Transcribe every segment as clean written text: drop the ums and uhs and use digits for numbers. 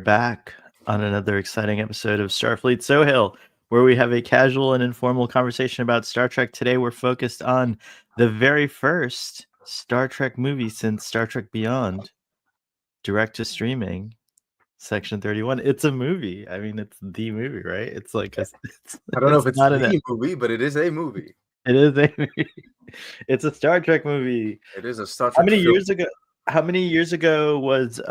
back on another exciting episode of Starfleet Sohail, where we have a casual and informal conversation about Star Trek. Today, we're focused on the very first Star Trek movie since Star Trek Beyond, direct to streaming, Section 31. It's a movie. I mean, it's the movie, right? It's like I don't know if it's not the movie, but it is a movie. It is a movie. It's a Star Trek movie. It is a Star Trek. How many years ago was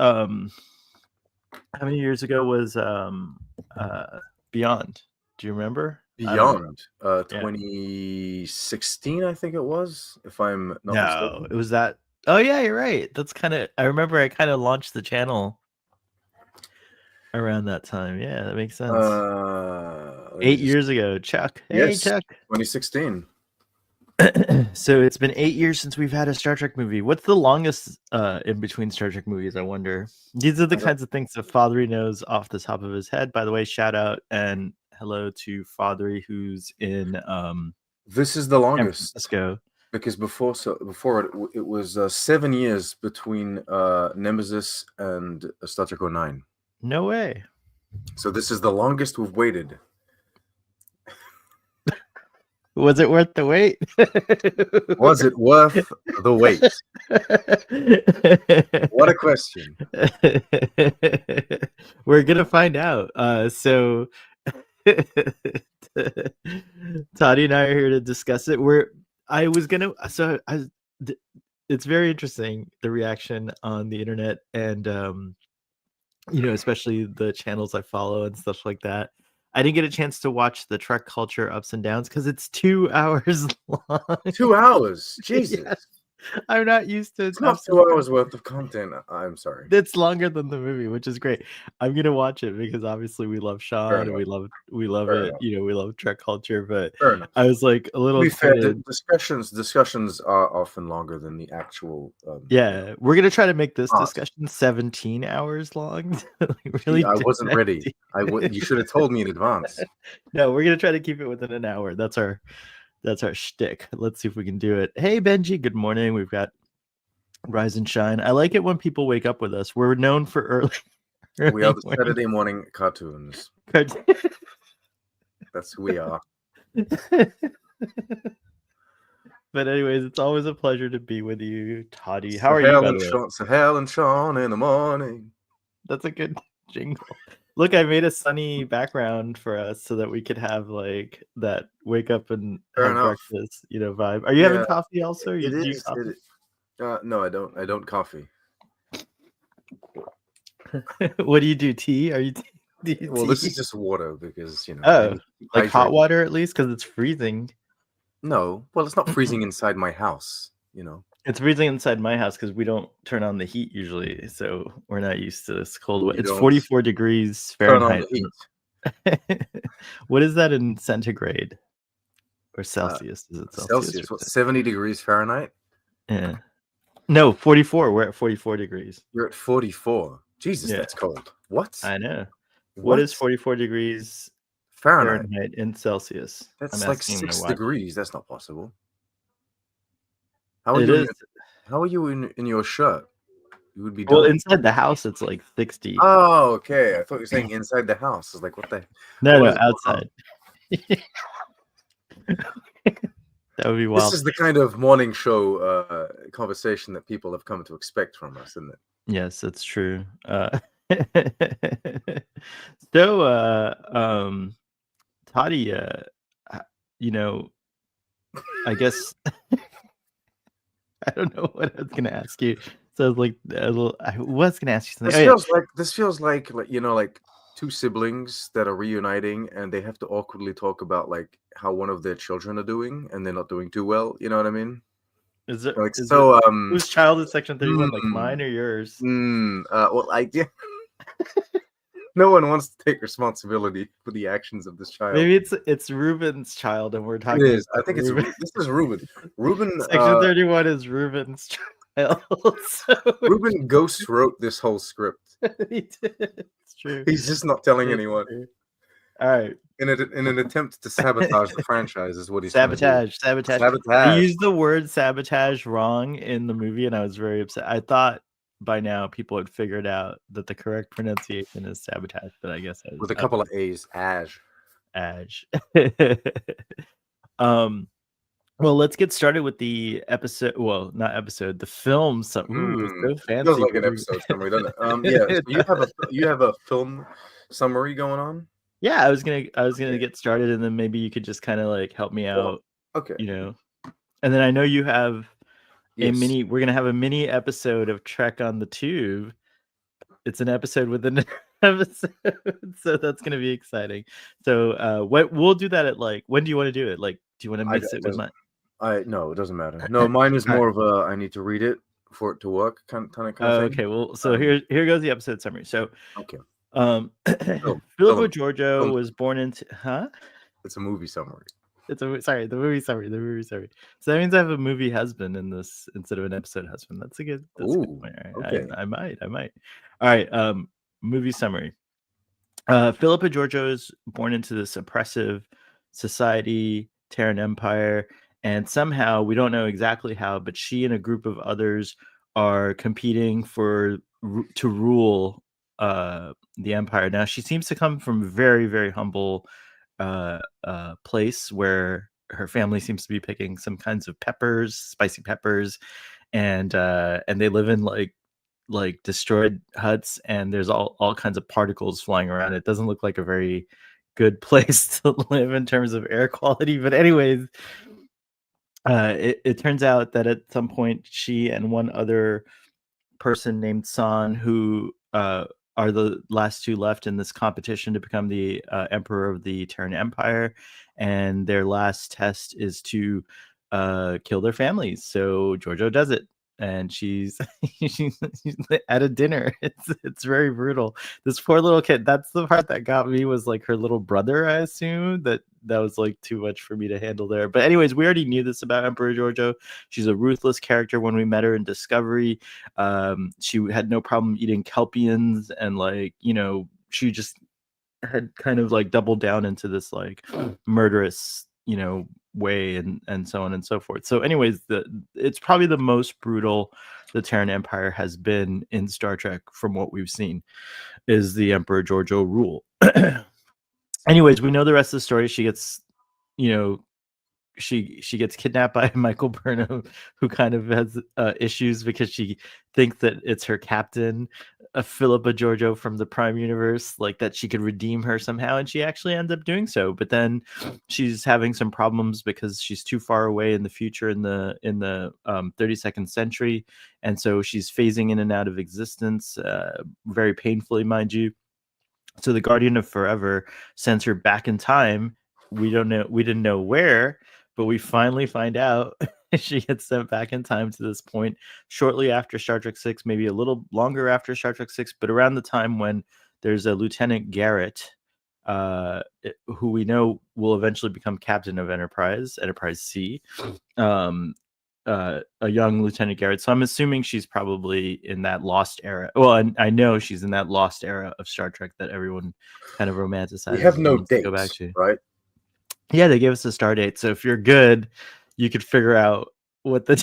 Beyond? Do you remember? Beyond 2016, I think it was, if I'm not mistaken. It was that. Oh yeah, you're right. That's I remember I kind of launched the channel around that time. Yeah, that makes sense. 8 years ago, Chuck. Hey, yes, Chuck. 2016. So it's been 8 years since we've had a Star Trek movie. What's the longest in between Star Trek movies, I wonder? These are the kinds of things that Fathery knows off the top of his head. By the way, shout out and hello to Fathery, who's in this is the longest. San Francisco. Because before it was 7 years between Nemesis and Star Trek 09. No way. So this is the longest we've waited. Was it worth the wait? Was it worth the wait? What a question. We're gonna find out. So Toddy and I are here to discuss it. It's very interesting, the reaction on the internet and especially the channels I follow and stuff like that. I didn't get a chance to watch the Trek culture ups and downs because it's 2 hours long. 2 hours? Jesus. Yes. I'm not used to it. It's not 2 hours worth of content. I'm sorry. It's longer than the movie, which is great. I'm gonna watch it because obviously we love Sean and we love Fair it. Enough. We love Trek culture, but Fair enough. I was like a little. To be fair, the discussions are often longer than the actual. Yeah, we're gonna try to make this discussion 17 hours long. Really, I wasn't ready. You should have told me in advance. No, we're gonna try to keep it within an hour. That's our shtick. Let's see if we can do it. Hey Benji, good morning. We've got Rise and Shine. I like it when people wake up with us. We're known for early we are the Saturday morning cartoons. That's who we are. But anyways, it's always a pleasure to be with you, Toddy. How are you? Sahel and Sean in the morning. That's a good jingle. Look, I made a sunny background for us so that we could have like that wake up and have breakfast, vibe. Are you having coffee also? Coffee? No, I don't. I don't coffee. What do you do? Tea? Are you? Well, this is just water because like hot water at least because it's freezing. No, well, it's not freezing inside my house. It's freezing inside my house because we don't turn on the heat usually, so we're not used to this cold weather. It's 44 degrees Fahrenheit. What is that in centigrade or Celsius? Is it Celsius? What, 70 degrees Fahrenheit? Yeah. No, 44. We're at 44 degrees. You're at 44. Jesus, that's cold. What? I know. What is 44 degrees Fahrenheit in Celsius? That's like 6 degrees. That's not possible. How are you in your shirt? You would be inside the house it's like 60. Oh, okay. I thought you were saying inside the house. I was like, what the? No, outside. That would be wild. This is the kind of morning show conversation that people have come to expect from us, isn't it? Yes, that's true. Toddy, I guess I don't know what I was gonna ask you. So I was like, I was gonna ask you something. This feels like two siblings that are reuniting and they have to awkwardly talk about like how one of their children are doing and they're not doing too well. You know what I mean? Is it like whose child is Section 31? Like mine or yours? No one wants to take responsibility for the actions of this child. Maybe it's Ruben's child, and we're talking. It is. I think this is Ruben. Ruben. Section 31 is Ruben's child. Ruben ghost wrote this whole script. He did. It's true. He's just not telling anyone. True. All right. In an attempt to sabotage the franchise is what he's sabotage. He used the word sabotage wrong in the movie, and I was very upset. I thought by now people had figured out that the correct pronunciation is sabotage, but I guess with a couple of A's. Aj. um well, let's get started with the episode. Well, not episode, the film. So, ooh, so Feels fancy. like an episode summary, doesn't it? Yeah. So you have a film summary going on. Yeah, I was gonna get started, and then maybe you could just kind of like help me out, Okay. And then I know you have Yes. We're gonna have a mini episode of Trek on the Tube. It's an episode within an episode, so that's gonna be exciting. So, what we'll do that at like, when do you want to do it? Like, do you want to mix it with my? No, it doesn't matter. No, mine is more of a I need to read it for it to work kind of thing. Okay, well, so here goes the episode summary. So, okay. Philippa Georgiou was born into It's a movie summary. The movie summary. So that means I have a movie husband in this instead of an episode husband. That's a good point. Okay. I might. All right. Movie summary. Philippa Georgiou is born into this oppressive society, Terran Empire, and somehow, we don't know exactly how, but she and a group of others are competing to rule the Empire. Now, she seems to come from a very, very humble place where her family seems to be picking some kinds of peppers, spicy peppers, and they live in like destroyed huts, and there's all kinds of particles flying around. It doesn't look like a very good place to live in terms of air quality. But anyways, it turns out that at some point she and one other person named San, who are the last two left in this competition to become the emperor of the Terran Empire, and their last test is to kill their families. So Georgiou does it, and she's at a dinner. It's very brutal. This poor little kid. That's the part that got me, was like her little brother. I assume that was like too much for me to handle there. But anyways, we already knew this about Emperor Georgiou. She's a ruthless character. When we met her in Discovery, she had no problem eating kelpians, and she just had kind of like doubled down into this like murderous way, and so on and so forth. So anyways, it's probably the most brutal the Terran Empire has been in Star Trek from what we've seen, is the Emperor Georgiou rule. Anyways, we know the rest of the story. She gets she gets kidnapped by Michael Burnham, who kind of has issues because she thinks that it's her captain, Philippa Georgiou from the Prime Universe, like that she could redeem her somehow, and she actually ends up doing so. But then she's having some problems because she's too far away in the future, in the 32nd century, and so she's phasing in and out of existence, very painfully, mind you. So the Guardian of Forever sends her back in time. We didn't know where, but we finally find out. She gets sent back in time to this point shortly after Star Trek 6, maybe a little longer after Star Trek 6, but around the time when there's a Lieutenant Garrett, who we know will eventually become captain of Enterprise C, a young Lieutenant Garrett. So I'm assuming she's probably in that lost era. Well, I know she's in that lost era of Star Trek that everyone kind of romanticizes. We have no dates, go back to, right? Yeah, they gave us a star date. So if you're good, you could figure out what the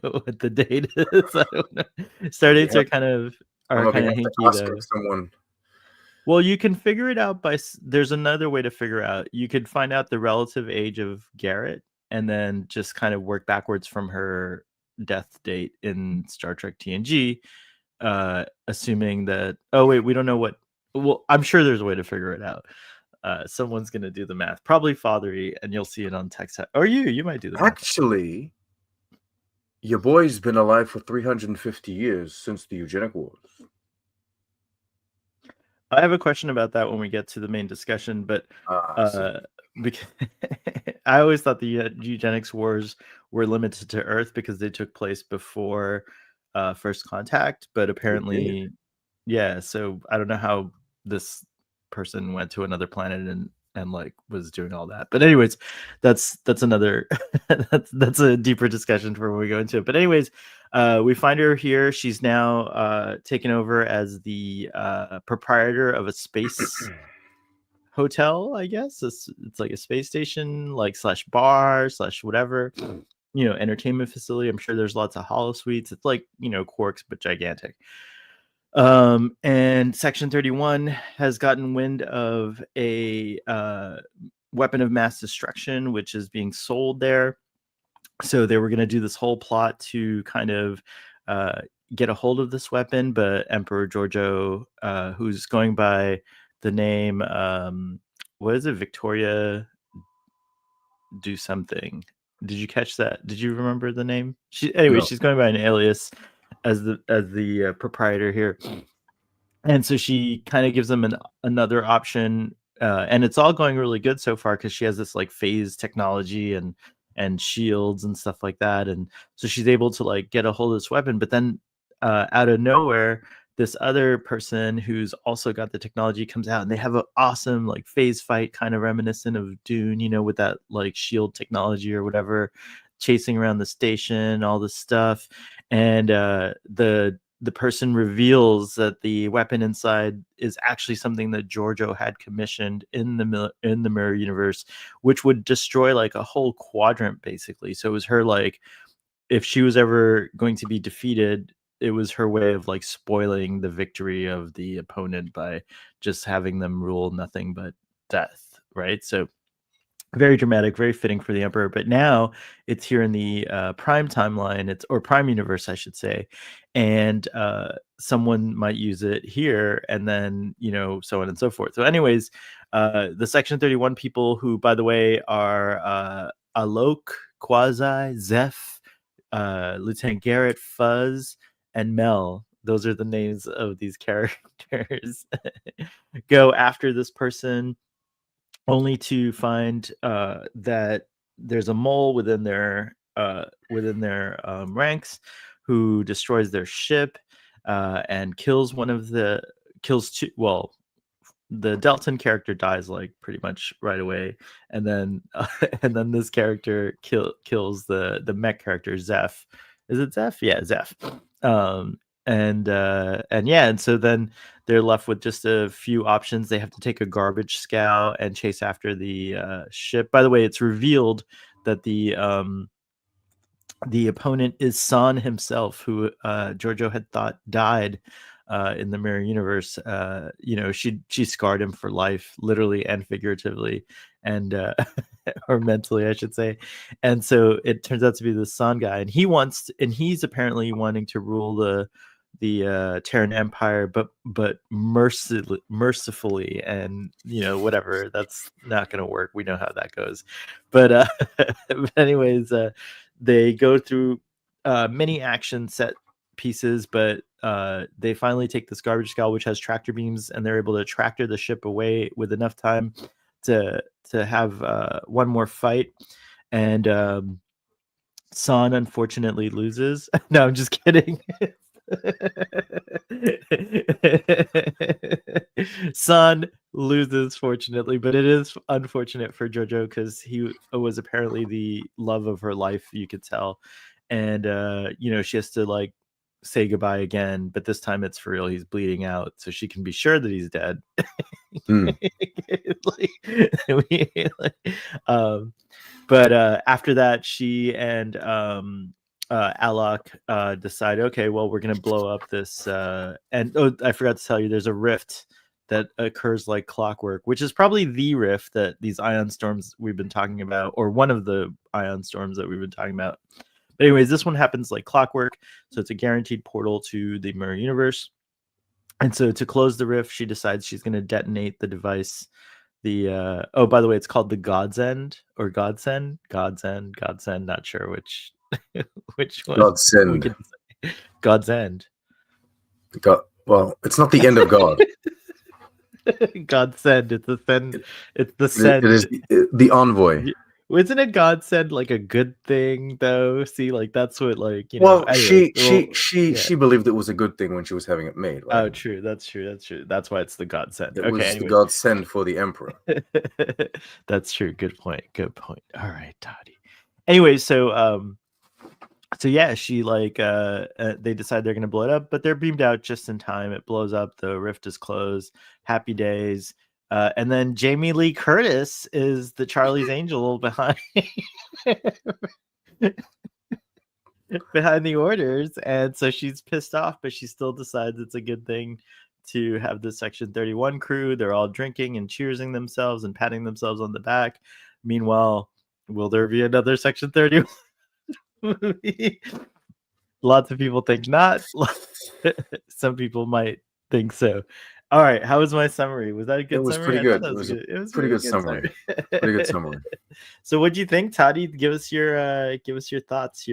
what the date is. I don't know. Star dates are kind of hinky though. Someone. Well, you can figure it out there's another way to figure out. You could find out the relative age of Garrett, and then just kind of work backwards from her death date in Star Trek TNG, assuming that. Oh wait, we don't know what. Well, I'm sure there's a way to figure it out. Someone's gonna do the math, probably Fathery, and you'll see it on text. Or you might do the math. Actually, your boy's been alive for 350 years since the Eugenic Wars. I have a question about that when we get to the main discussion, but because I always thought the Eugenics Wars were limited to Earth because they took place before First Contact, but apparently, yeah. So I don't know how this person went to another planet and like was doing all that. But anyways, that's another that's a deeper discussion for when we go into it. But anyways, we find her here. She's now taken over as the proprietor of a space hotel, I guess. It's like a space station, like /bar/whatever. entertainment facility. I'm sure there's lots of holosuites. It's like, Quarks, but gigantic. And Section 31 has gotten wind of a weapon of mass destruction, which is being sold there. So they were going to do this whole plot to kind of get a hold of this weapon, but Emperor Giorgio, who's going by the name, what is it, Victoria do something. Did you catch that? Did you remember the name? No. She's going by an alias as the proprietor here. And so she kind of gives them another option, and it's all going really good so far because she has this like phase technology and shields and stuff like that, and so she's able to like get a hold of this weapon. But then out of nowhere, this other person who's also got the technology comes out, and they have an awesome like phase fight, kind of reminiscent of Dune, with that like shield technology or whatever, chasing around the station, all this stuff, and the person reveals that the weapon inside is actually something that Giorgio had commissioned in the mirror universe, which would destroy like a whole quadrant basically. So it was her, like, if she was ever going to be defeated, it was her way of like spoiling the victory of the opponent by just having them rule nothing but death, right? So very dramatic, very fitting for the Emperor. But now it's here in the Prime timeline, or Prime universe, I should say, and someone might use it here, and then so on and so forth. So, anyways, the Section 31 people, who, by the way, are Alok, Quasi, Zeph, Lieutenant Garrett, Fuzz, and Mel. Those are the names of these characters. Go after this person, only to find that there's a mole within their ranks who destroys their ship and kills two. Well, the Delton character dies like pretty much right away, and then this character kills the mech character Zeph. Is it Zeph? Yeah, Zeph. And so then they're left with just a few options. They have to take a garbage scow and chase after the ship. By the way, it's revealed that the opponent is San himself, who Giorgio had thought died in the mirror universe. She scarred him for life, literally and figuratively, and or mentally, I should say. And so it turns out to be the San guy, and he's apparently wanting to rule the Terran Empire, but mercifully, and whatever, that's not going to work. We know how that goes. But but anyways, they go through many action set pieces, but they finally take this garbage scow, which has tractor beams, and they're able to tractor the ship away with enough time to have one more fight. And San unfortunately loses. No, I'm just kidding. San loses, fortunately, but it is unfortunate for Giorgio because he was apparently the love of her life, you could tell. And she has to like say goodbye again, but this time it's for real. He's bleeding out, so she can be sure that he's dead. But after that, she and Alok decide, okay, well, we're gonna blow up this and I forgot to tell you, there's a rift that occurs like clockwork, which is probably the rift that these ion storms we've been talking about, or one of the ion storms that we've been talking about. But anyways, this one happens like clockwork, so it's a guaranteed portal to the mirror universe. And so to close the rift, she decides she's going to detonate the device. By the way, it's called the Godsend or Godsend, not sure which one. Godsend. Godsend. Well, it's not the end of God. Godsend. It's the send. It is the envoy. Isn't it Godsend like a good thing though? See, like that's what Well, anyway, she believed it was a good thing when she was having it made. Right? Oh, true. That's true. That's why it's the Godsend. It was the Godsend for the Emperor. That's true. Good point. All right, Toddy. Anyway, so yeah, she they decide they're gonna blow it up, but they're beamed out just in time. It blows up. The rift is closed. Happy days. And then Jamie Lee Curtis is the Charlie's Angel behind. behind the orders, and so she's pissed off, but she still decides it's a good thing to have the Section 31 crew. They're all drinking and cheersing themselves and patting themselves on the back. Meanwhile, will there be another Section 31 movie? Lots of people think not. Some people might think so. All right, how was my summary? Was that a good It was summary? pretty I thought good. that was good. It was a pretty really good summary. summary. Pretty good summary. So, what do you think, Toddy? Give us your thoughts.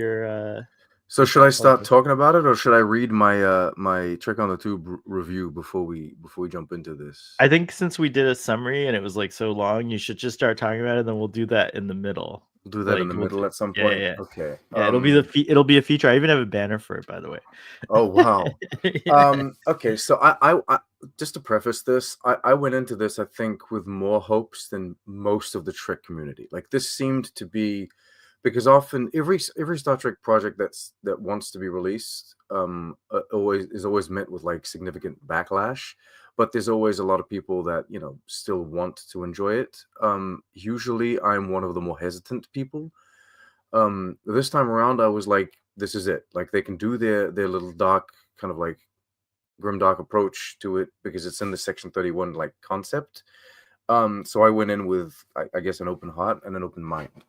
So should I start talking about it, or should I read my my Trick on the Tube review before we jump into this? I think since we did a summary and it was like so long, you should just start talking about it, and then we'll do that in the middle. We'll do that in the middle at some point. Yeah. Okay. Yeah, it'll be a feature. I even have a banner for it, by the way. Oh wow. Okay, so I just to preface this, I went into this, I think, with more hopes than most of the Trek community. Like, this seemed to be, because often every Star Trek project that wants to be released always met with like significant backlash, but there's always a lot of people that still want to enjoy it. Usually I'm one of the more hesitant people. This time around I was like, this is it. Like, they can do their little dark, kind of like grimdark approach to it because it's in the Section 31 like concept. So I went in with I guess an open heart and an open mind.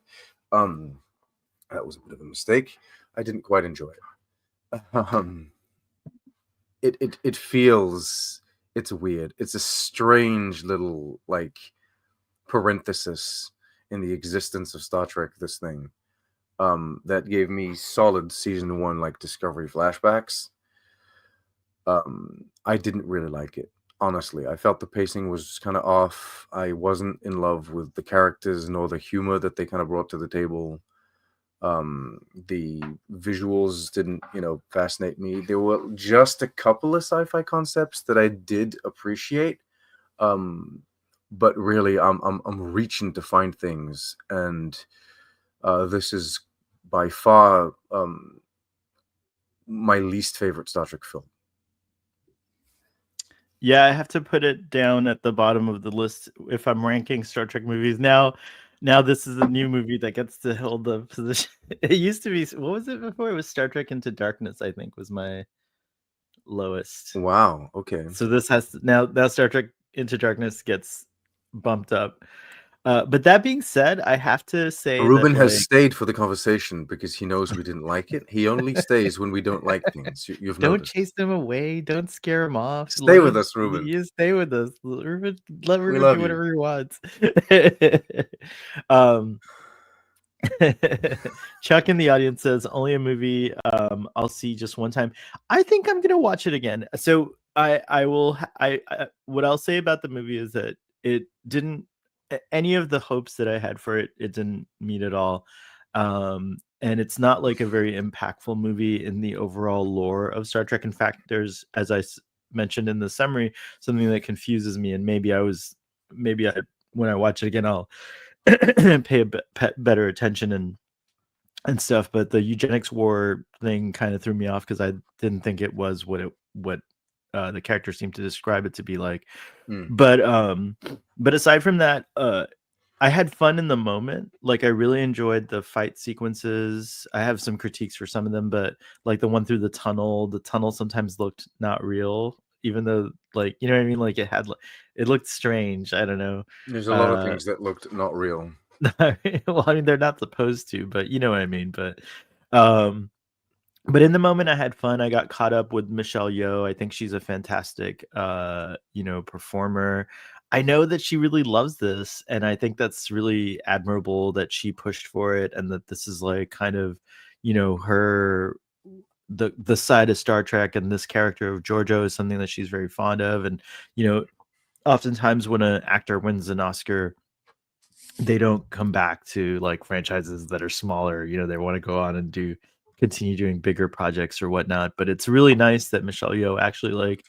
That was a bit of a mistake. I didn't quite enjoy it. It feels, it's weird. It's a strange little like parenthesis in the existence of Star Trek, this thing. That gave me solid season 1 like Discovery flashbacks. I didn't really like it. Honestly, I felt the pacing was kind of off. I wasn't in love with the characters nor the humor that they kind of brought to the table. The visuals didn't, fascinate me. There were just a couple of sci-fi concepts that I did appreciate, but really, I'm reaching to find things, and this is by far my least favorite Star Trek film. Yeah, I have to put it down at the bottom of the list if I'm ranking Star Trek movies. Now this is a new movie that gets to hold the position. It used to be, what was it before? It was Star Trek Into Darkness, I think, was my lowest. Wow. Okay. So this has to, now Star Trek Into Darkness gets bumped up. But that being said, I have to say Ruben has stayed for the conversation because he knows we didn't like it. He only stays when we don't like things. You've don't noticed. chase them away. Don't scare him off. Stay with us, Ruben. You stay with us. Ruben, let Ruben love do you. whatever he wants. Chuck in the audience says only a movie I'll see just one time. I think I'm gonna watch it again. So I will. What I'll say about the movie is that it didn't, any of the hopes that I had for it didn't meet at all. And it's not like a very impactful movie in the overall lore of Star Trek. In fact, there's, as I mentioned in the summary, something that confuses me, and maybe when I watch it again, I'll pay better attention and stuff. But the eugenics war thing kind of threw me off because I didn't think it was what the character seemed to describe it to be like. But aside from that, I had fun in the moment. Like, I really enjoyed the fight sequences. I have some critiques for some of them, but like the one through the tunnel sometimes looked not real, even though, like, you know what I mean? Like, it looked strange. I don't know. There's a lot of things that looked not real. Well, I mean, they're not supposed to, but you know what I mean. But in the moment, I had fun. I got caught up with Michelle Yeoh. I think she's a fantastic, performer. I know that she really loves this, and I think that's really admirable that she pushed for it, and that this is like kind of, her, the side of Star Trek, and this character of Georgiou is something that she's very fond of. And oftentimes when an actor wins an Oscar, they don't come back to like franchises that are smaller. They want to go on and continue doing bigger projects or whatnot. But it's really nice that Michelle Yeoh actually like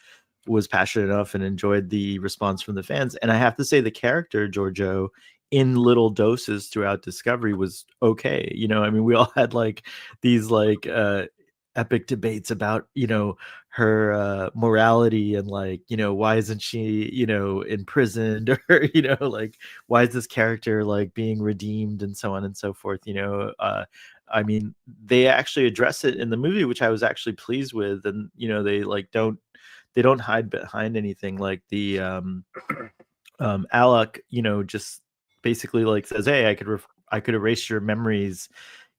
was passionate enough and enjoyed the response from the fans. And I have to say, the character Georgiou in little doses throughout Discovery was okay. I mean, we all had like these like epic debates about her morality and like why isn't she imprisoned, or like why is this character like being redeemed and so on and so forth. I mean, they actually address it in the movie, which I was actually pleased with, and they like they don't hide behind anything. Like the Alec, just basically like says, "Hey, I could erase your memories,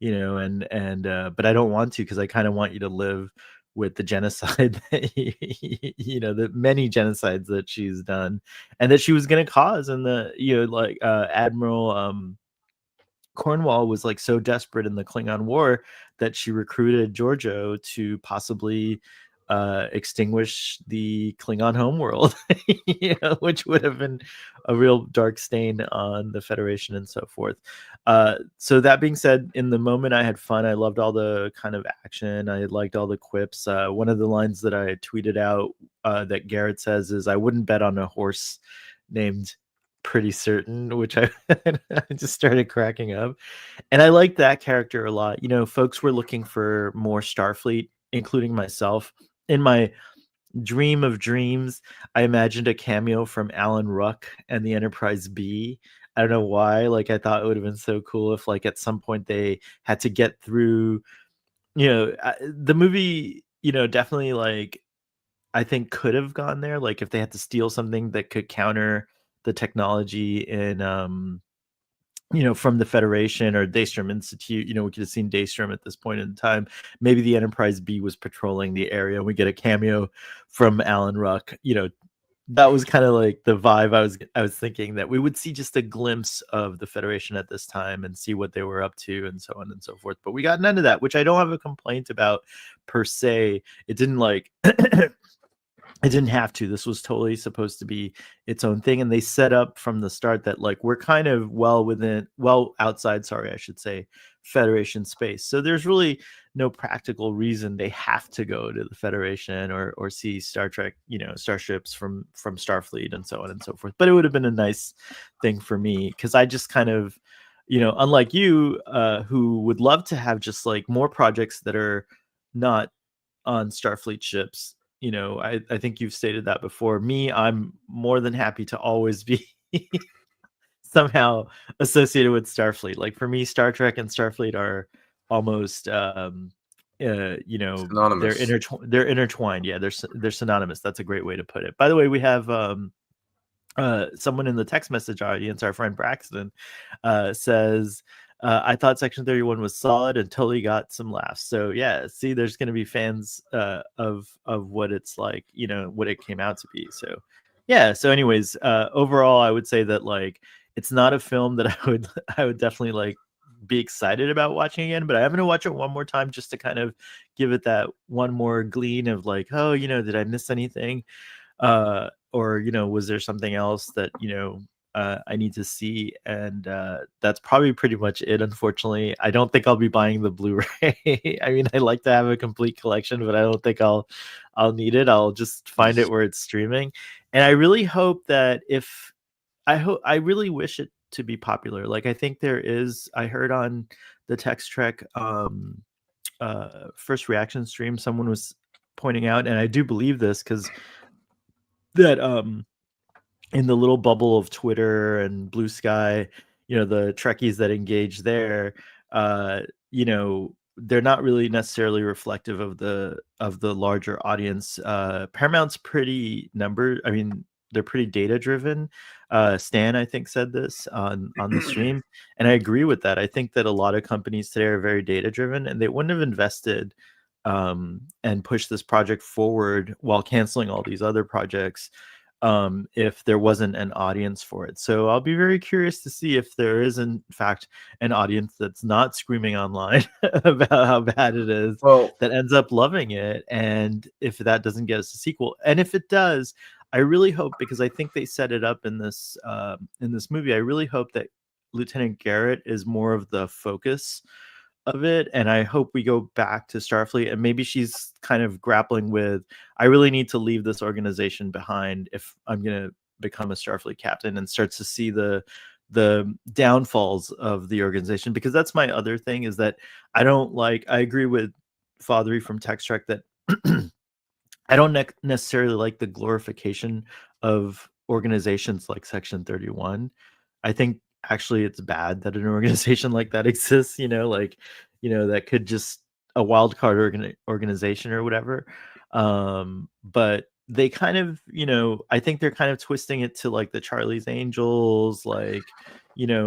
and but I don't want to because I kind of want you to live with the genocide that the many genocides that she's done and that she was going to cause." And the like Admiral Cornwall was like so desperate in the Klingon War that she recruited Giorgio to possibly extinguish the Klingon homeworld, which would have been a real dark stain on the Federation and so forth. So that being said, in the moment I had fun. I loved all the kind of action. I liked all the quips. One of the lines that I tweeted out that Garrett says is, "I wouldn't bet on a horse named Pretty Certain," which I just started cracking up. And I liked that character a lot. Folks were looking for more Starfleet, including myself. In my dream of dreams, I imagined a cameo from Alan Ruck and the Enterprise B. I don't know why. Like, I thought it would have been so cool if, like, at some point they had to get through, the movie, definitely, like, I think could have gone there. Like, if they had to steal something that could counter the technology in, from the Federation or Daystrom Institute. We could have seen Daystrom at this point in time. Maybe the Enterprise B was patrolling the area. We get a cameo from Alan Ruck. That was kind of like the vibe I was thinking, that we would see just a glimpse of the Federation at this time and see what they were up to and so on and so forth. But we got none of that, which I don't have a complaint about per se. It didn't like it didn't have to. This was totally supposed to be its own thing. And they set up from the start that, like, we're kind of well outside, sorry, I should say, Federation space. So there's really no practical reason they have to go to the Federation or see Star Trek, starships from Starfleet and so on and so forth. But it would have been a nice thing for me, because I just kind of, unlike you, who would love to have just like more projects that are not on Starfleet ships. I think you've stated that before. Me, I'm more than happy to always be somehow associated with Starfleet. Like, for me, Star Trek and Starfleet are almost synonymous. They're intertwined. Yeah, they're synonymous. That's a great way to put it. By the way, we have someone in the text message audience, our friend Braxton, says, I thought Section 31 was solid and totally got some laughs. So yeah, see, there's going to be fans of what it's like, what it came out to be. So yeah. So anyways, overall, I would say that, like, it's not a film that I would definitely like be excited about watching again, but I'm going to watch it one more time just to kind of give it that one more glean of like, oh, did I miss anything? Or was there something else that I need to see? And that's probably pretty much it. Unfortunately, I don't think I'll be buying the Blu-ray. I mean, I like to have a complete collection, but I don't think I'll need it. I'll just find it where it's streaming. And I really hope that I really wish it to be popular. Like, I think there is. I heard on the Text Trek first reaction stream, someone was pointing out, and I do believe this, because that in the little bubble of Twitter and Blue Sky, the Trekkies that engage there, they're not really necessarily reflective of the larger audience. Paramount's pretty they're pretty data driven. Stan, I think, said this on the stream, and I agree with that. I think that a lot of companies today are very data driven, and they wouldn't have invested and pushed this project forward while canceling all these other projects if there wasn't an audience for it. So I'll be very curious to see if there is, in fact, an audience that's not screaming online about how bad it is, that ends up loving it, and if that doesn't get us a sequel. And if it does, I really hope, because I think they set it up in this movie, I really hope that Lieutenant Garrett is more of the focus of it, and I hope we go back to Starfleet, and maybe she's kind of grappling with, I really need to leave this organization behind if I'm going to become a Starfleet captain, and starts to see the downfalls of the organization. Because that's my other thing, is that I agree with Fathery from Text Trek that I don't necessarily like the glorification of organizations like Section 31. I think actually it's bad that an organization like that exists. Like, that could just a wild card organization or whatever. But they kind of, I think they're kind of twisting it to like the Charlie's Angels, like,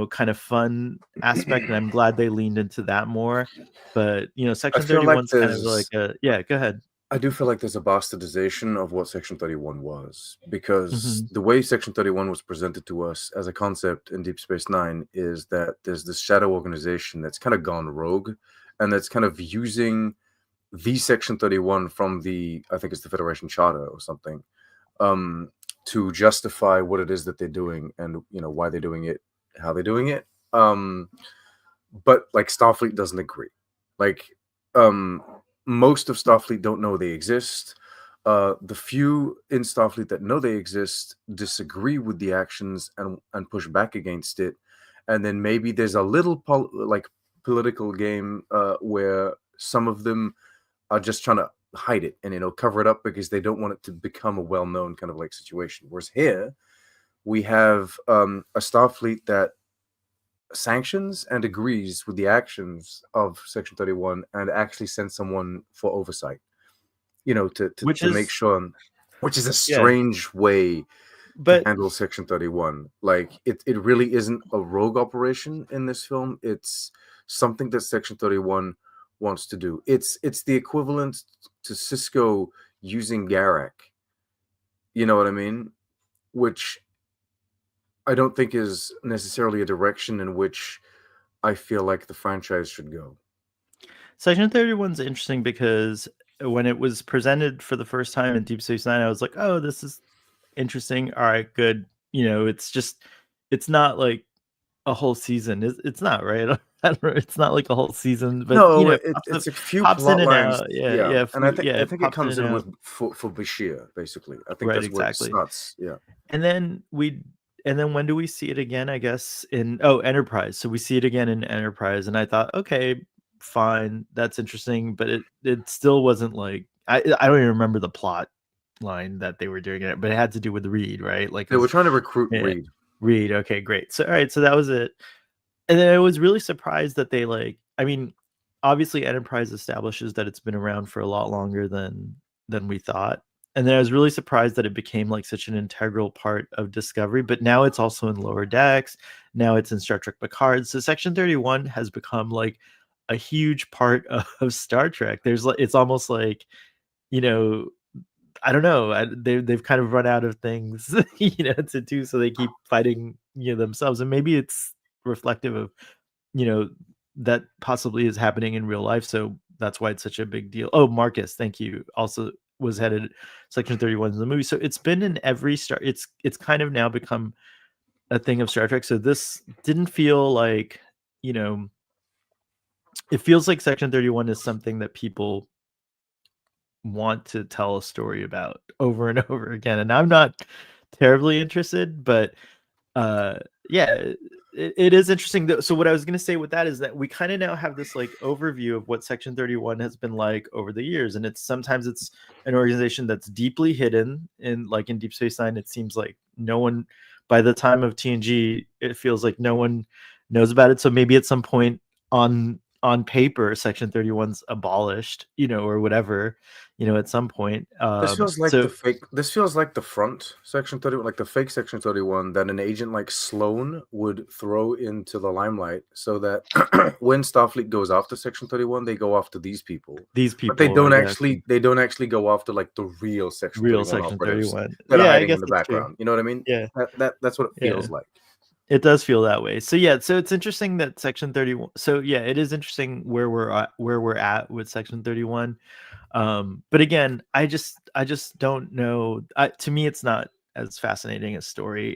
kind of fun aspect, and I'm glad they leaned into that more. But I Section feel like 31's kind of like yeah, go ahead. I do feel like there's a bastardization of what Section 31 was, because Hmm. the way Section 31 was presented to us as a concept in Deep Space Nine is that there's this shadow organization that's kind of gone rogue, and that's kind of using the Section 31 from I think it's the Federation Charter or something, to justify what it is that they're doing, and why they're doing it, how they're doing it. But like Starfleet doesn't agree. Like, most of Starfleet don't know they exist. The few in Starfleet that know they exist disagree with the actions and push back against it. And then maybe there's a little political game where some of them are just trying to hide it and cover it up because they don't want it to become a well-known kind of like situation. Whereas here we have a Starfleet that sanctions and agrees with the actions of Section 31 and actually sends someone for oversight, Which to make is, sure, which is a yeah, strange way to but handle Section 31. Like, it really isn't a rogue operation in this film. It's something that Section 31 wants to do. It's the equivalent to Cisco using Garak. You know what I mean? Which I don't think is necessarily a direction in which I feel like the franchise should go. Section 31's interesting because when it was presented for the first time in Deep Space Nine, I was like, oh, this is interesting. All right, good. It's not like a whole season. It's not, right? I don't know. It's not like a whole season, but No, it it's a few pops in plot and lines, out. Yeah, yeah, yeah, and yeah. I It think it pops in comes and in out. with for Bashir, basically. I think Right, that's where it exactly. starts. Yeah. And then when do we see it again? I guess in Enterprise. So we see it again in Enterprise, and I thought, okay, fine, that's interesting, but it still wasn't like I don't even remember the plot line that they were doing it, but it had to do with Reed, right? Like, They were 'cause trying to recruit yeah, Reed. Reed. Okay, great. So all right, so that was it. And then I was really surprised that they I mean, obviously Enterprise establishes that it's been around for a lot longer than we thought. And then I was really surprised that it became like such an integral part of Discovery, but now it's also in Lower Decks. Now it's in Star Trek Picard. So Section 31 has become like a huge part of Star Trek. It's almost like, you know, I don't know. They've kind of run out of things, to do, so they keep fighting, themselves. And maybe it's reflective of, you know, that possibly is happening in real life. So that's why it's such a big deal. Oh, Marcus, thank you. Also was headed Section 31 in the movie. So it's been in every Star. It's kind of now become a thing of Star Trek. So this didn't feel like, you know, it feels like Section 31 is something that people want to tell a story about over and over again. And I'm not terribly interested, but yeah, it is interesting though. So what I was going to say with that is that we kind of now have this like overview of what Section 31 has been like over the years, and sometimes it's an organization that's deeply hidden in Deep Space Nine. It seems like no one, by the time of TNG, it feels like no one knows about it. So maybe at some point on paper Section 31's abolished, or whatever, at some point. This feels like the So fake. This feels like the front Section 31, like the fake Section 31 that an agent like Sloan would throw into the limelight, so that when Starfleet goes after Section 31, they go after these people, these but they people, don't I guess, actually go after like the real Section real 31 Section operatives 31. that are Yeah, I hiding in guess the that's true. background. You know what I mean? Yeah, That's what it yeah. feels like. It does feel that way. So yeah, so it's interesting that Section 31. So yeah, it is interesting where we're at with Section 31. But again, I just don't know. To me, it's not as fascinating a story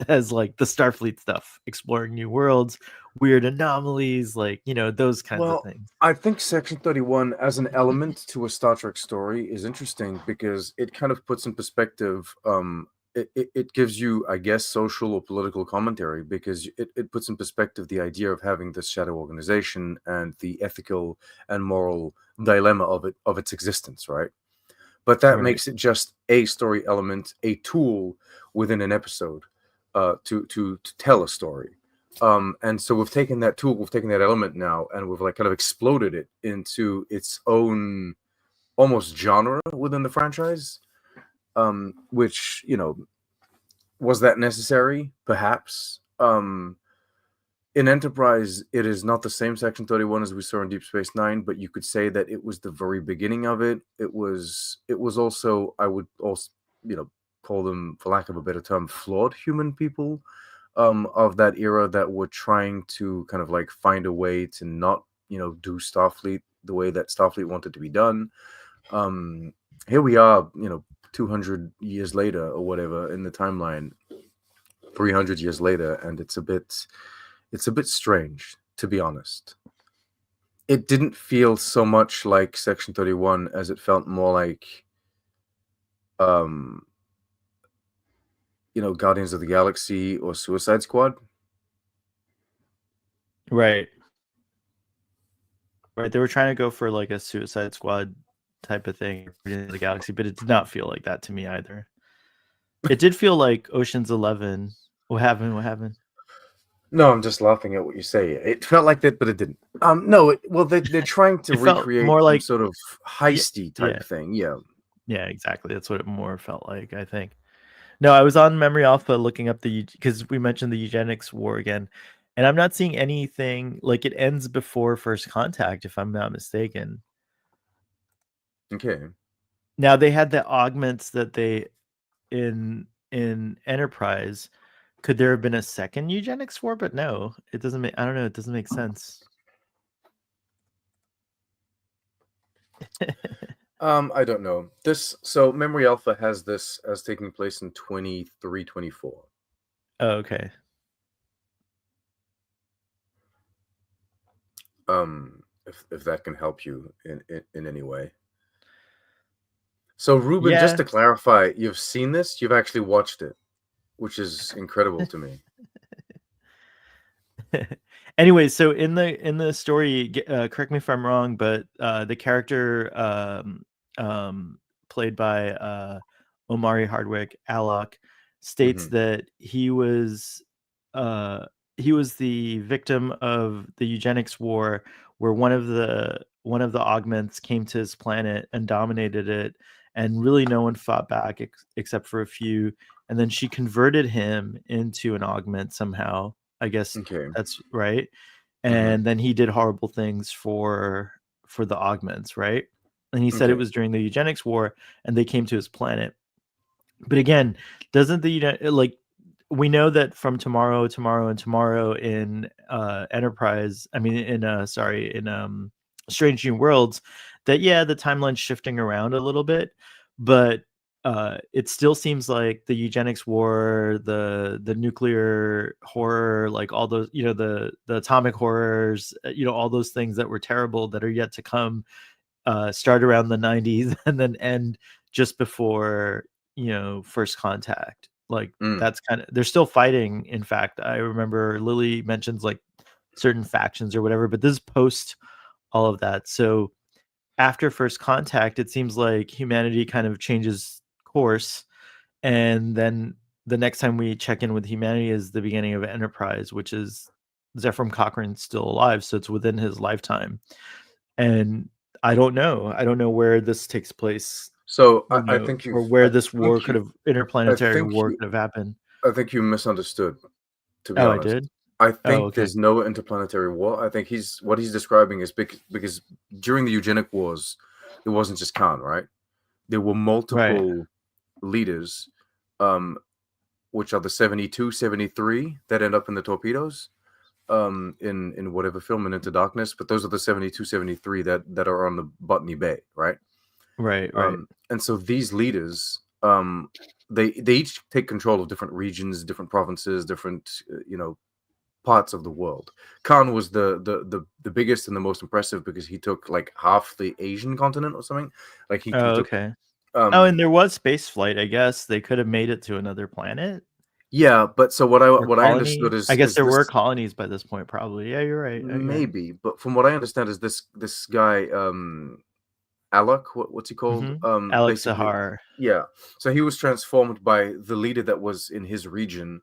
as like the Starfleet stuff, exploring new worlds, weird anomalies, like those kinds of Well, things. I think Section 31 as an element to a Star Trek story is interesting because it kind of puts in perspective, it gives you, I guess, social or political commentary, because it puts in perspective the idea of having this shadow organization and the ethical and moral dilemma of its existence, right? But that Right. makes it just a story element, a tool within an episode, to tell a story. And so we've taken that tool, we've taken that element now, and we've like kind of exploded it into its own almost genre within the franchise. Which, you know, was that necessary? Perhaps. In Enterprise, it is not the same Section 31 as we saw in Deep Space Nine, but you could say that it was the very beginning of it. It was also, I would also, you know, call them, for lack of a better term, flawed human people of that era that were trying to kind of like find a way to not, you know, do Starfleet the way that Starfleet wanted to be done. Here we are, you know, 200 years later or whatever in the timeline, 300 years later, and it's a bit strange, to be honest. It didn't feel so much like Section 31 as it felt more like you know, Guardians of the Galaxy or Suicide Squad. Right. They were trying to go for like a Suicide Squad type of thing in the Galaxy, but it did not feel like that to me either. It did feel like Ocean's 11. What happened? No, I'm just laughing at what you say. It felt like that, but it didn't. No, well, they're trying to It felt recreate more some like sort of heisty type thing. Yeah. Yeah, exactly. That's what it more felt like, I think. No, I was on Memory Alpha looking up because we mentioned the eugenics war again, and I'm not seeing anything like it ends before First Contact, if I'm not mistaken. Okay. Now they had the augments that they in Enterprise. Could there have been a second eugenics war? But no, it doesn't make. I don't know. It doesn't make sense. I don't know. So Memory Alpha has this as taking place in 2324. Oh, okay. If that can help you in any way. So Ruben, just Yeah. to clarify, you've seen this, you've actually watched it, which is incredible to me. Anyway, so in the story, correct me if I'm wrong, but the character played by Omari Hardwick, Alok, states that he was the victim of the eugenics war, where one of the augments came to his planet and dominated it, and really no one fought back except for a few, and then she converted him into an augment somehow. I guess Okay. that's right. And then he did horrible things for the augments, right? And he said it was during the eugenics war and they came to his planet. But again, doesn't like, we know that from tomorrow in Enterprise, I mean in Strange New Worlds, that the timeline's shifting around a little bit, but it still seems like the eugenics war, the nuclear horror, like all those, the atomic horrors, all those things that were terrible that are yet to come, start around the 90s and then end just before First Contact. Like that's kind of, they're still fighting. In fact, I remember Lily mentions like certain factions or whatever, but this is post all of that. So after First Contact, it seems like humanity kind of changes course, and then the next time we check in with humanity is the beginning of Enterprise, which is Zefram Cochrane's still alive, so it's within his lifetime. And I don't know where this takes place. So I think you, or where this war could have, interplanetary war could have happened. I think you misunderstood, to be honest. I did? I think okay. There's no interplanetary war. I think what he's describing is because during the eugenic wars, it wasn't just Khan, right? There were multiple leaders, which are the 72, 73 that end up in the torpedoes, in whatever film, and Into Darkness. But those are the 72, 73 that are on the Botany Bay, right? Right. And so these leaders, they each take control of different regions, different provinces, different parts of the world. Khan was the biggest and the most impressive because he took like half the Asian continent or something. Like he took, okay. And there was space flight. I guess they could have made it to another planet. Yeah, but so what I understood is, I guess there were colonies by this point, probably. Yeah, you're right. Maybe, but from what I understand is this guy, Alok, what's he called? Alok Sahar. Yeah. So he was transformed by the leader that was in his region,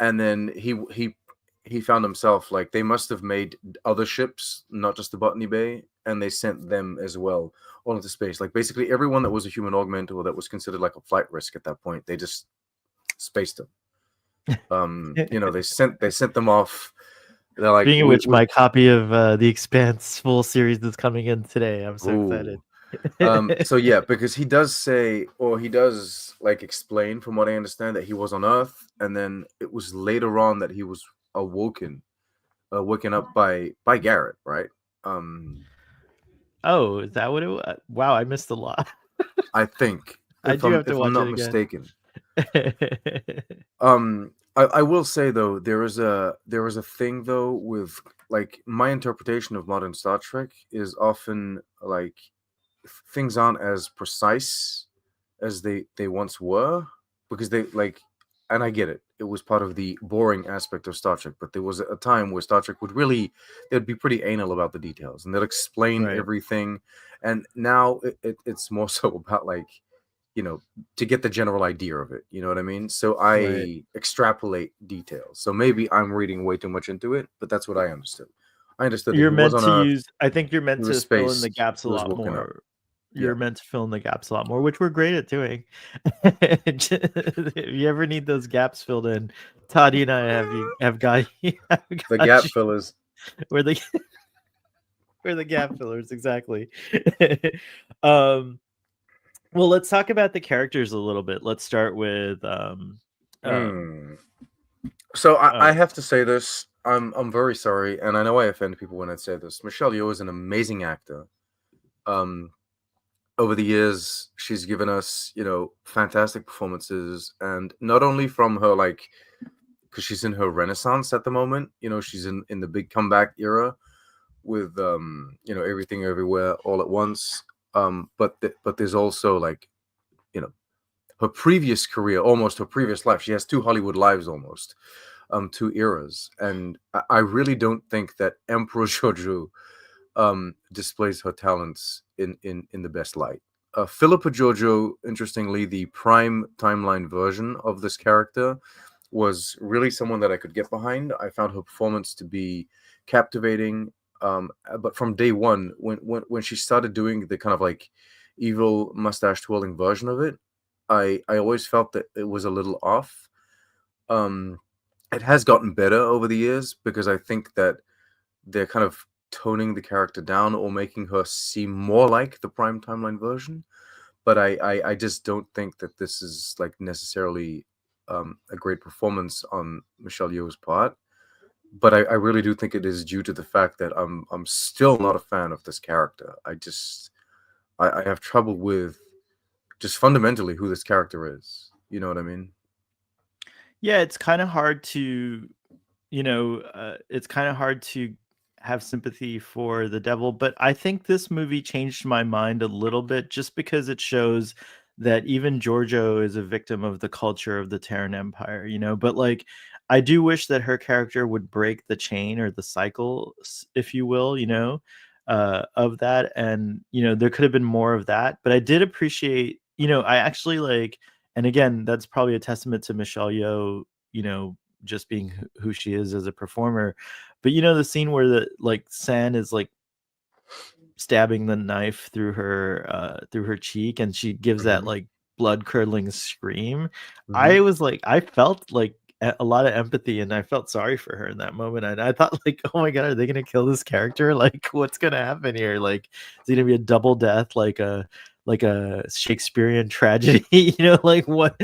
and then he found himself like they must have made other ships, not just the Botany Bay, and they sent them as well all into space. Like basically everyone that was a human augment or that was considered like a flight risk at that point, they just spaced them. They sent them off. They're like, Speaking of which, my copy of The Expanse full series is coming in today. I'm so excited. So yeah, because he does like explain, from what I understand, that he was on Earth, and then it was later on that he was woken up by Garrett, right? Oh, is that what it was? Wow, I missed a lot. I think, if I'm not mistaken. I will say though, there is a thing though with like my interpretation of modern Star Trek is often like things aren't as precise as they once were, because they like, and I get it, it was part of the boring aspect of Star Trek, but there was a time where Star Trek they'd be pretty anal about the details and they'd explain everything, and now it's more so about like, to get the general idea of it, you know what I mean? So I extrapolate details. So maybe I'm reading way too much into it, but that's what I understood. I understood you're meant to use. I think you're meant to fill in the gaps a lot more. Up. You're meant to fill in the gaps a lot more, which we're great at doing. If you ever need those gaps filled in, Toddy and I have got the gap fillers. We're the gap fillers, exactly. Well, let's talk about the characters a little bit. Let's start with So I have to say this. I'm very sorry, and I know I offend people when I say this. Michelle Yeoh is an amazing actor. Over the years, she's given us, fantastic performances, and not only from her, like, because she's in her renaissance at the moment. She's in the big comeback era with Everything Everywhere All at Once. But there's also like, her previous career, almost her previous life. She has two Hollywood lives almost, two eras, and I really don't think that Emperor Georgiou displays her talents in the best light. Philippa Georgiou, interestingly, the prime timeline version of this character, was really someone that I could get behind. I found her performance to be captivating. But from day one, when she started doing the kind of like evil mustache twirling version of it, I always felt that it was a little off. It has gotten better over the years because I think that they're kind of toning the character down or making her seem more like the prime timeline version. But I just don't think that this is like necessarily a great performance on Michelle Yeoh's part. But I really do think it is due to the fact that I'm still not a fan of this character. I have trouble with just fundamentally who this character is. You know what I mean? Yeah, it's kind of hard to, have sympathy for the devil, but I think this movie changed my mind a little bit just because it shows that even Georgiou is a victim of the culture of the Terran Empire, but like I do wish that her character would break the chain or the cycle, if you will, of that. And, there could have been more of that, but I did appreciate, I actually like, and again, that's probably a testament to Michelle Yeoh, just being who she is as a performer. But the scene where the like San is like stabbing the knife through her cheek and she gives that like blood curdling scream. I was like, I felt like a lot of empathy and I felt sorry for her in that moment. And I thought like, oh my God, are they going to kill this character? Like what's going to happen here? Like, is it going to be a double death? Like a Shakespearean tragedy, like one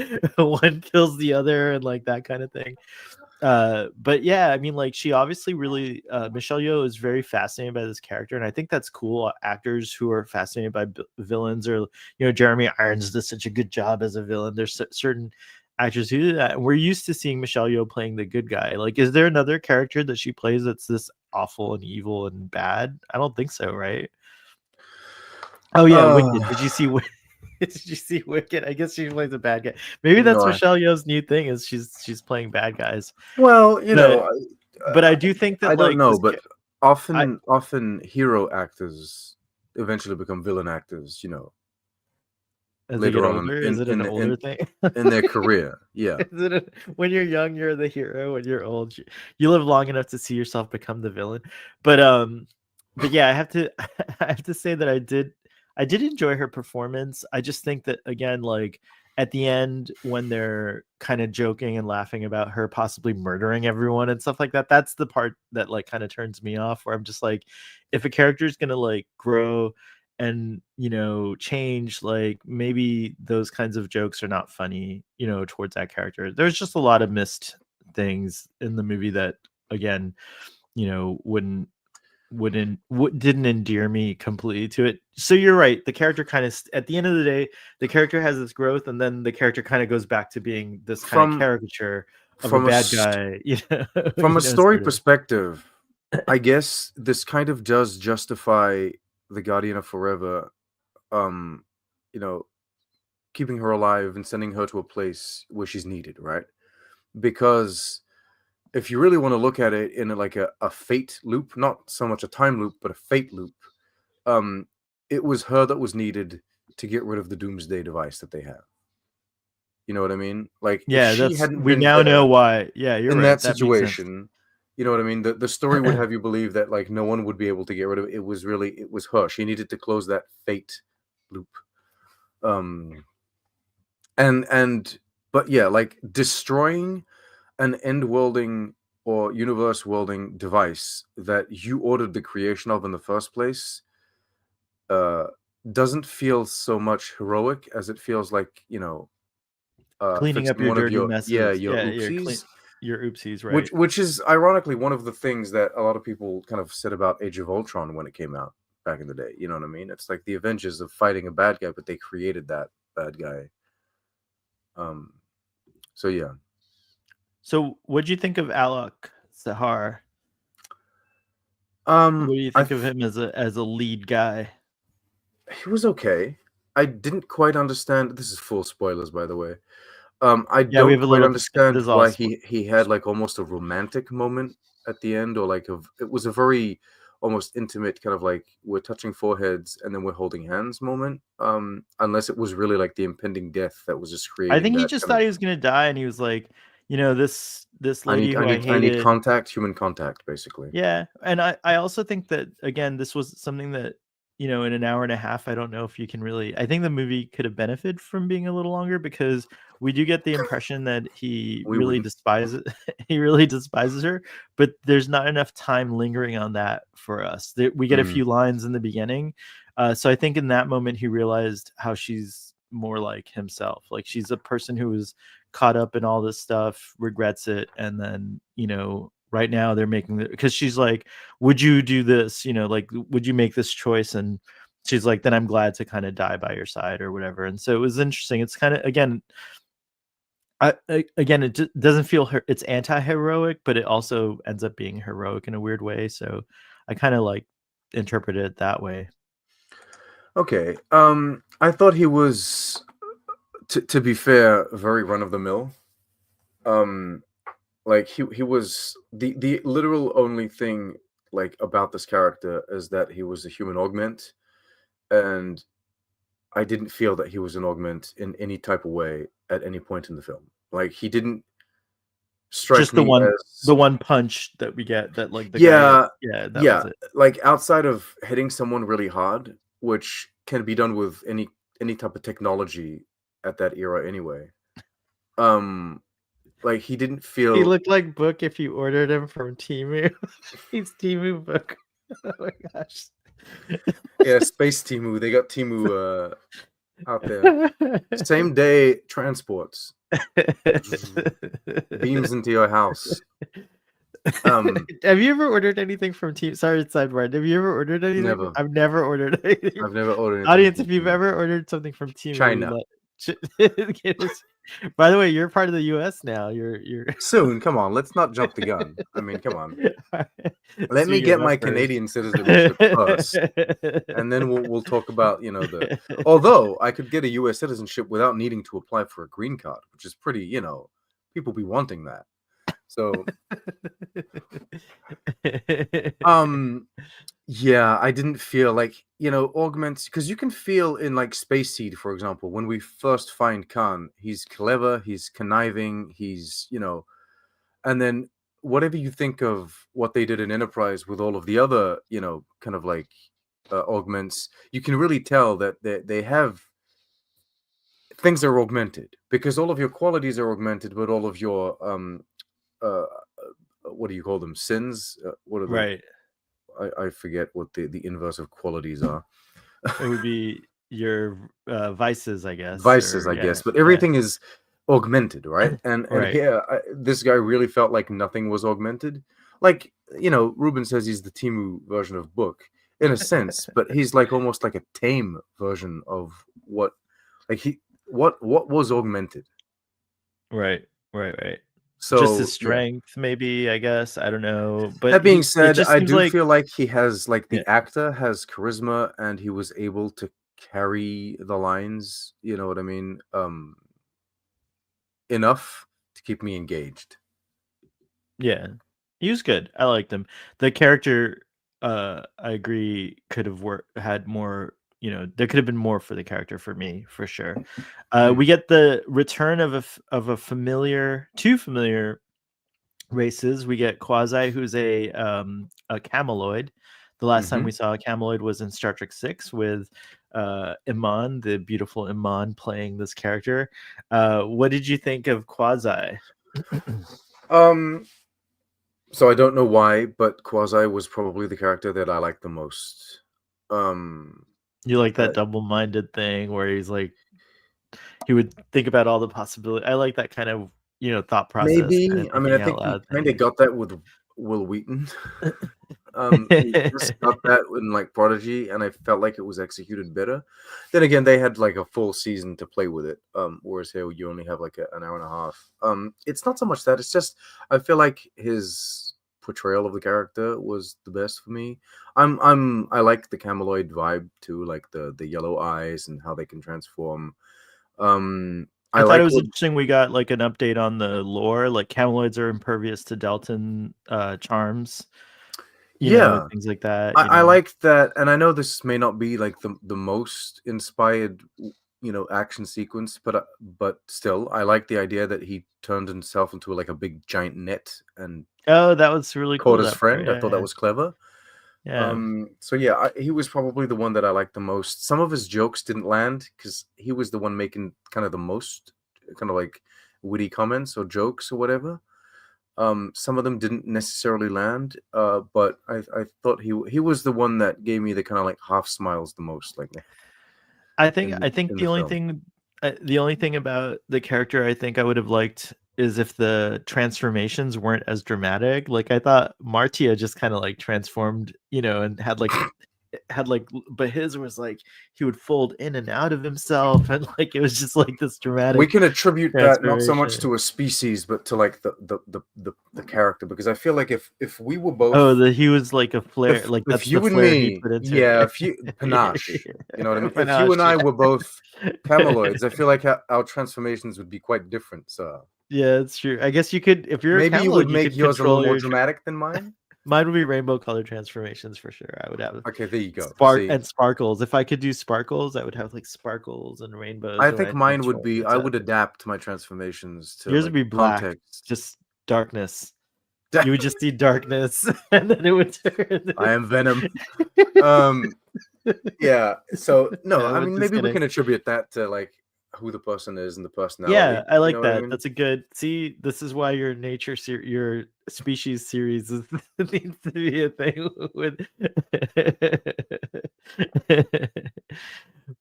kills the other and like that kind of thing. But yeah, I mean, like she obviously really Michelle Yeoh is very fascinated by this character, and I think that's cool. Actors who are fascinated by villains, or Jeremy Irons does such a good job as a villain. There's certain actors who do that, and we're used to seeing Michelle Yeoh playing the good guy. Like, is there another character that she plays that's this awful and evil and bad? I don't think so, right? Oh yeah, Wicked. Did you see Did you see Wicked? I guess she plays a bad guy. Maybe that's Michelle Yeoh's new thing, is she's playing bad guys. Well, but I do think that I don't know, but often hero actors eventually become villain actors. as they get later on older? Is it an older thing? in their career. Yeah. Is it when you're young, you're the hero. When you're old, you live long enough to see yourself become the villain. But yeah, I have to I have to say that I did enjoy her performance. I just think that again, like at the end when they're kind of joking and laughing about her possibly murdering everyone and stuff like that, that's the part that like kind of turns me off. Where I'm just like, if a character is gonna like grow and change, like maybe those kinds of jokes are not funny towards that character. There's just a lot of missed things in the movie that again didn't endear me completely to it. So you're right, the character kind of at the end of the day, the character has this growth, and then the character kind of goes back to being this kind of From caricature of a from a bad st- guy, from a story sort of. perspective, I guess this kind of does justify the Guardian of Forever, um, you know, keeping her alive and sending her to a place where she's needed, right? Because if you really want to look at it in like a fate loop, not so much a time loop, but a fate loop, um, it was her that was needed to get rid of the Doomsday device that they have. You know what I mean? Like if Yeah, she that's hadn't we been now there know why. Yeah, you're in right, that that makes sense. situation, you know what I mean? The story would have you believe that like no one would be able to get rid of it. It was her. She needed to close that fate loop. Um and but yeah, like destroying an end worlding or universe worlding device that you ordered the creation of in the first place uh doesn't feel so much heroic as it feels like, Cleaning up fixing your one of dirty your messes. your Yeah, oopsies, your oopsies, which right? which is ironically one of the things that a lot of people kind of said about Age of Ultron when it came out back in the day. You know what I mean? It's like the Avengers of fighting a bad guy, but they created that bad guy. Um, so yeah. So what'd you think of Alok Sahar? What do you I think of him as a lead guy? He was okay. I didn't quite understand. This is full spoilers, by the way. I Yeah, we don't have a quite little this understand is why also he had like almost a romantic moment at the end, or like it was a very almost intimate kind of like we're touching foreheads and then we're holding hands moment. Unless it was really like the impending death that was just I creating think he that just kind thought of he was gonna die, and he was like, this I lady need I who I need I need hated. contact, human contact, basically. Yeah, and I also think that again, this was something that in an hour and a half, I don't know if you can really. I think the movie could have benefited from being a little longer because we do get the impression that he We really wouldn't. despises he really despises her, but there's not enough time lingering on that for us. We get a Mm, few lines in the beginning, so I think in that moment he realized how she's more like himself. Like she's a person who was caught up in all this stuff, regrets it, and then right now they're making it because she's like, would you do this, like would you make this choice? And she's like, then I'm glad to kind of die by your side or whatever. And so it was interesting. It's kind of again again it doesn't feel it's anti-heroic, but it also ends up being heroic in a weird way. So I kind of like interpret it that way. okay. I thought he was, to be fair, very run of the mill. Um, like he was the literal only thing like about this character is that he was a human augment, and I didn't feel that he was an augment in any type of way at any point in the film. Like he didn't strike Just the me one as the one punch that we get, that like the guy, yeah, yeah, that yeah, was it. like outside of hitting someone really hard, which can be done with any type of technology at that era anyway. Um like he didn't He feel looked like Book if you ordered him from Temu. He's Temu Book. Oh my gosh. yeah, Space Timu. They got Timu out there. Same day transports beams into your house. Have you ever ordered anything from Temu? Sorry, sidebar. Have you ever ordered anything? Never. I've never ordered anything. I've never ordered anything Audience, from if you've Temu. ever ordered something from Temu, China. give us. By the way, you're part of the US now. You're Soon, come on, let's not jump the gun. I mean, come on. Let me Speaking of get my emperors. Canadian citizenship first, and then we'll talk about the. Although I could get a U.S. citizenship without needing to apply for a green card, which is pretty. People be wanting that. So, Yeah, I didn't feel like, augments, because you can feel in like Space Seed, for example, when we first find Khan, he's clever, he's conniving, and then whatever you think of what they did in Enterprise with all of the other, kind of like augments, you can really tell that they have things are augmented because all of your qualities are augmented, but all of your what do you call them? Sins? What are the? Right. I forget what the inverse of qualities are. It would be your vices, I guess, Vices, or I yeah, guess, but yeah. everything is augmented, right? And Right. here, this guy really felt like nothing was augmented. Like, Ruben says he's the Timu version of Book in a sense, but he's like almost like a tame version of what, like what was augmented. Right. Right. Right. Just his So yeah. strength, maybe, I guess. I don't know. But That being it said, just I seems do like feel like he has like yeah. the actor has charisma and he was able to carry the lines, you know what I mean? Enough to keep me engaged. Yeah. He was good. I liked him. The character, I agree, could have had more, there could have been more for the character for me, for sure. Mm. We get the return of two familiar races. We get Quasi, who's a cameloid. The last time Hmm. we saw a cameloid was in Star Trek 6 with Iman, the beautiful Iman, playing this character. What did you think of Quasi? Um, so I don't know why, but Quasi was probably the character that I liked the most. Um, You like uh, that double-minded thing where he's like, he would think about all the possibility. I like that kind of, thought process, kind of maybe. I mean, I thinking out think we loud kind of thing. got that with Will Wheaton. We just got that in like Prodigy, and I felt like it was executed better. Then again, they had like a full season to play with it, whereas here you only have like an hour and a half. It's not so much that; it's just I feel like his portrayal of the character was the best for me. I like the Cameloid vibe too, like the yellow eyes and how they can transform. I I thought it like was what. interesting we got, like, an update on the lore, like, cameloids are impervious to Deltan, charms, Yeah, things like that, I like that, and I know this may not be like the most inspired, action sequence, but still, I like the idea that he turned himself into like a big giant net and Oh, that was really caught cool, his that part, friend. I thought that yeah, was clever. yeah. So yeah, he was probably the one that I liked the most. Some of his jokes didn't land because he was the one making kind of the most kind of like witty comments or jokes or whatever. Some of them didn't necessarily land, but I thought he was the one that gave me the kind of like half smiles the most, like I think in the film. the only thing about the character I think I would have liked is if the transformations weren't as dramatic. Like, I thought Martia just kinda, like, transformed, and but his was like he would fold in and out of himself, and, like, it was just, like, this We dramatic can attribute that not so much transformation. to a species, but to like the character, because I feel like if we were Oh, both, he was like a flare, like, if that's the you and flare he me, put into yeah, it. if you panache, you know what I mean. If you Panache, and I were both yeah. cameloids, I feel like our transformations would be quite different. So Yeah, it's true. I guess you could, if you're a maybe you would camelot, you make could yours a little control more your dramatic than mine. mine would be rainbow color transformations for sure. I would have Okay, there you go. See, sparkles. If I could do sparkles, I would have, like, sparkles and rainbows I when think I mine would transformed be I into would adapt my transformations to yours would like be black, context. just darkness. You would just see darkness, and then it would turn. I am Venom. Um, yeah. So no, I No, mean just maybe we kidding. can attribute that to like who the person is and the Yeah, personality. I You like know what I that. mean? That's a good see, this is why your species series needs to be a thing with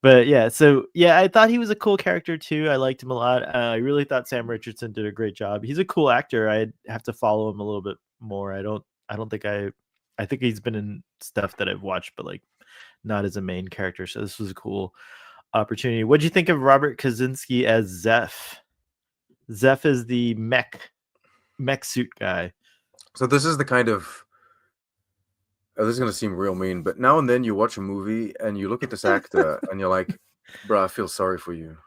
But yeah, so yeah, I thought he was a cool character too. I liked him a lot. I really thought Sam Richardson did a great job. He's a cool actor. I'd have to follow him a little bit more. I don't think I think he's been in stuff that I've watched, but, like, not as a main character. So this was a cool opportunity. What'd you think of Robert Kaczynski as Zeph? Zeph is the mech suit guy. So this is the kind of this is gonna seem real mean, but now and then you watch a movie and you look at this actor and you're like, bro, I feel sorry for you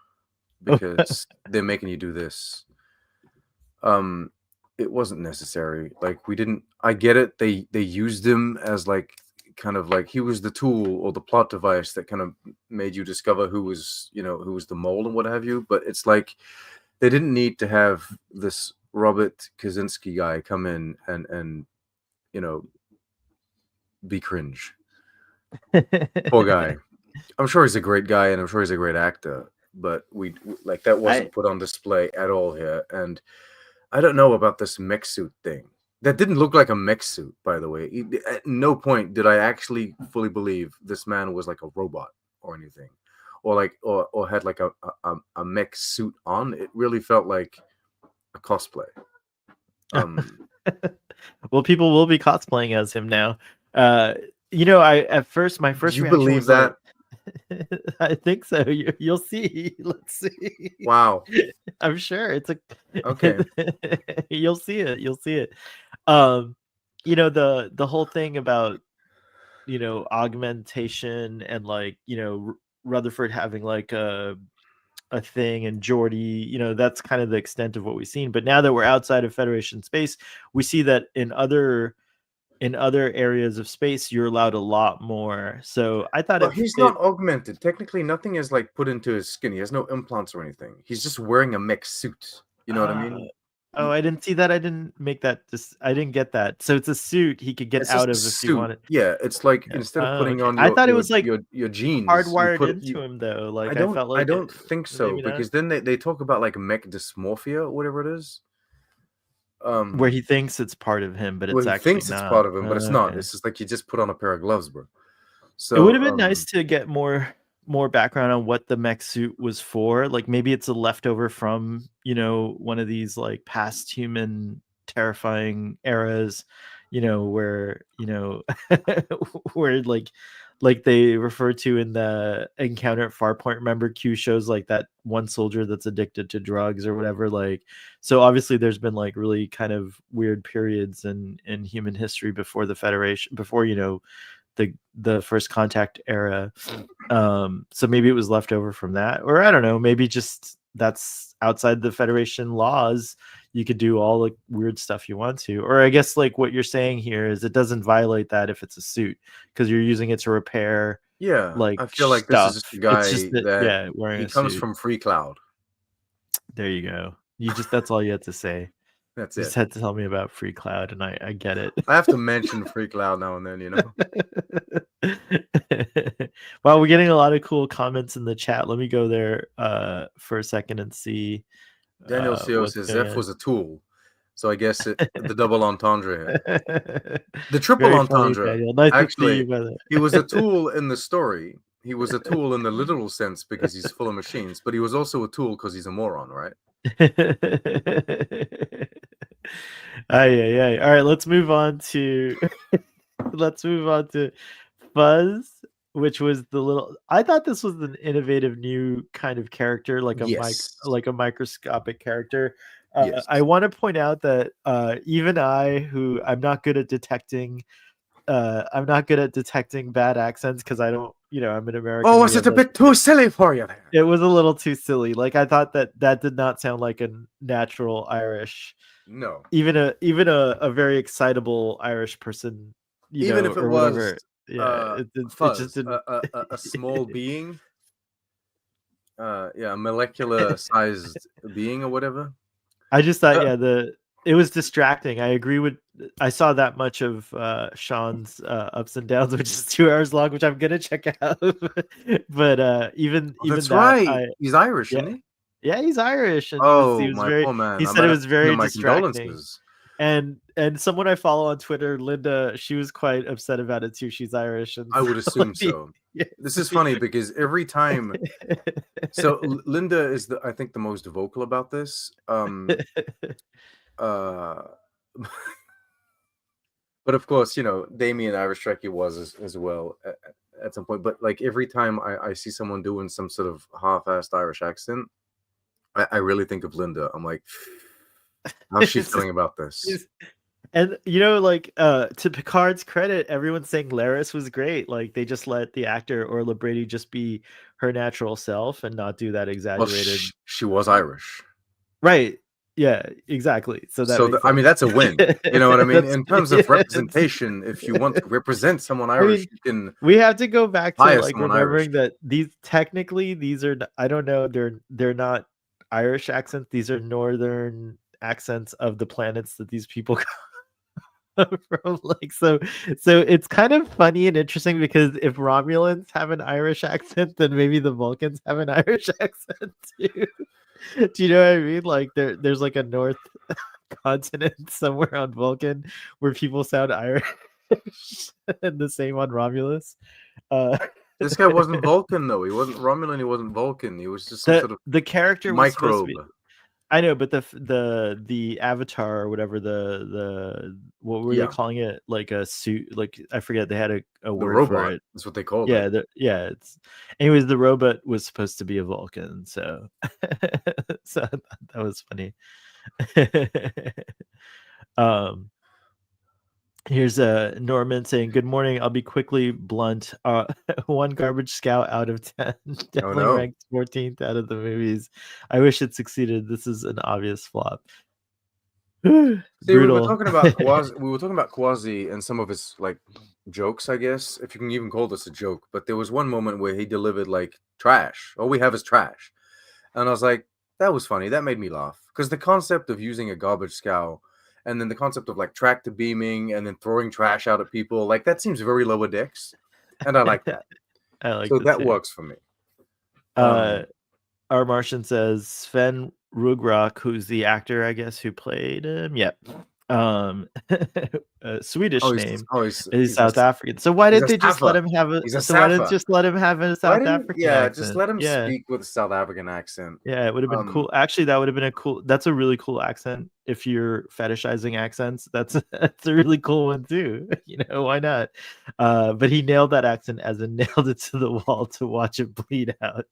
because they're making you do this. Um, it wasn't necessary. Like we didn't. I get it. They used him as like kind of like he was the tool or the plot device that kind of made you discover who was the mole and what have you. But it's like they didn't need to have this Robert Kaczynski guy come in and be cringe. Poor guy. I'm sure he's a great guy and I'm sure he's a great actor, but that wasn't put on display at all here. And I don't know about this mech suit thing. That didn't look like a mech suit, by the way. At no point did I actually fully believe this man was like a robot or anything, or had like a mech suit on. It really felt like a cosplay. Well, people will be cosplaying as him now. My first you reaction believe was that? I think so. You'll see. Let's see. Wow. I'm sure it's okay. You'll see it. You'll see it. The whole thing about augmentation and Rutherford having like a thing and Geordi, that's kind of the extent of what we've seen. But now that we're outside of Federation space, we see that in other areas of space you're allowed a lot more. So I thought he's not augmented. Technically nothing is like put into his skin. He has no implants or anything. He's just wearing a mech suit. You know what I mean? Oh, I didn't see that. I didn't make that. I didn't get that. So it's a suit he could get out of if he wanted. Yeah, it's like instead of putting on I thought it was like your jeans hardwired into him though. Like I felt like I don't think so, because then they talk about like mech dysmorphia or whatever it is. Where he thinks it's part of him, but it's actually thinks it's part of him, but it's not. It's just like you just put on a pair of gloves, bro. So it would have been nice to get more background on what the mech suit was for. Like maybe it's a leftover from one of these like past human terrifying eras, where where like they refer to in the Encounter at Farpoint. Remember Q shows like that one soldier that's addicted to drugs or whatever. Like, so obviously there's been like really kind of weird periods in human history before the Federation, before the First Contact era. So maybe it was left over from that, or I don't know, maybe just that's outside the Federation laws. You could do all the weird stuff you want to, or I guess like what you're saying here is it doesn't violate that if it's a suit because you're using it to repair. Yeah, like I feel like stuff. This is just a guy wearing he a comes suit. from Free Cloud. There you go. That's all you had to say. That's you just had to tell me about Free Cloud, and I get it. I have to mention Free Cloud now and then, Well, we're getting a lot of cool comments in the chat. Let me go there for a second and see. Daniel Co says Zeph was a tool, so I guess the double entendre here. The triple entendre. Nice actually, to see you, he was a tool in the story. He was a tool in the literal sense because he's full of machines, but he was also a tool because he's a moron, right? All right, let's move on to Fuzz, which was the little. I thought this was an innovative new kind of character, like a microscopic character. Yes. I want to point out that even I'm not good at detecting. I'm not good at detecting bad accents because I don't. I'm an American. Oh, was it a bit too silly for you? It was a little too silly. Like I thought that did not sound like a natural Irish. No. Even a very excitable Irish person. Even if it was whatever. Yeah, Fuzz, it just didn't... a small being. A molecular sized being or whatever. I just thought, it was distracting. I saw that much of Sean's Ups and Downs, which is 2 hours long, which I'm gonna check out. But even that's that, right. He's Irish, yeah, isn't he? Yeah, he's Irish, and he was my very. Poor man. He said it was very distracting. And someone I follow on Twitter, Linda, she was quite upset about it too. She's Irish, and I would assume so. Yeah. This is funny because every time, so Linda is I think the most vocal about this. But of course, Damien Irish Trekkie was as well at some point. But like every time I see someone doing some sort of half-assed Irish accent, I really think of Linda. I'm like, how's she feeling about this? And to Picard's credit, everyone's saying Laris was great. Like they just let the actor Orla Brady just be her natural self and not do that exaggerated. Well, she was Irish, right? Yeah, exactly. So that So makes I mean, sense. that's a win. You know what I mean? That's In terms yeah, of representation, if you want to represent someone I Irish, mean, you can we have to go back to hire like someone Irish. remembering that these technically these are I don't know, they're not Irish accents. These are northern accents of the planets that these people come from. Like so it's kind of funny and interesting because if Romulans have an Irish accent, then maybe the Vulcans have an Irish accent too. Do you know what I mean? Like there's like a north continent somewhere on Vulcan where people sound Irish and the same on Romulus. Uh, This guy wasn't Vulcan though. He wasn't Romulan. He wasn't Vulcan. He was just some sort of the character was supposed to microbe. be. I know, but the avatar or whatever the what were they Yeah, calling it? Like a suit? Like I forget. They had a the word for robot. it. That's what they called it. Yeah, yeah. It's anyways. The robot was supposed to be a Vulcan, so so I thought that was funny. um Here's Norman saying, "Good morning. I'll be quickly blunt. One garbage scout out of 10, Oh definitely no. ranked 14th out of the movies. I wish it succeeded. This is an obvious flop." See, we were Brutal. talking about Quasi. We were talking about Quasi and some of his like jokes, I guess, if you can even call this a joke. But there was one moment where he delivered like trash. All we have is trash, and I was like, that was funny. That made me laugh because the concept of using a garbage scow, and then the concept of like tractor beaming and then throwing trash out at people, like that seems very lower decks, and I like that. I like So this that too. works for me. Our Martian says Sven Rugrock, who's the actor, I guess, who played him. Yep. A Swedish name. He's He's a South African. So why he's didn't a they just let Safa. him have a? He's a So why didn't Safa. just let him have a Why South didn't African just accent? let him Yeah, speak with a South African accent. yeah, it would have been cool. Actually, that would have been a cool. That's a really cool accent. If you're fetishizing accents, that's a really cool one too. You know, why not? But he nailed that accent as in nailed it to the wall to watch it bleed out.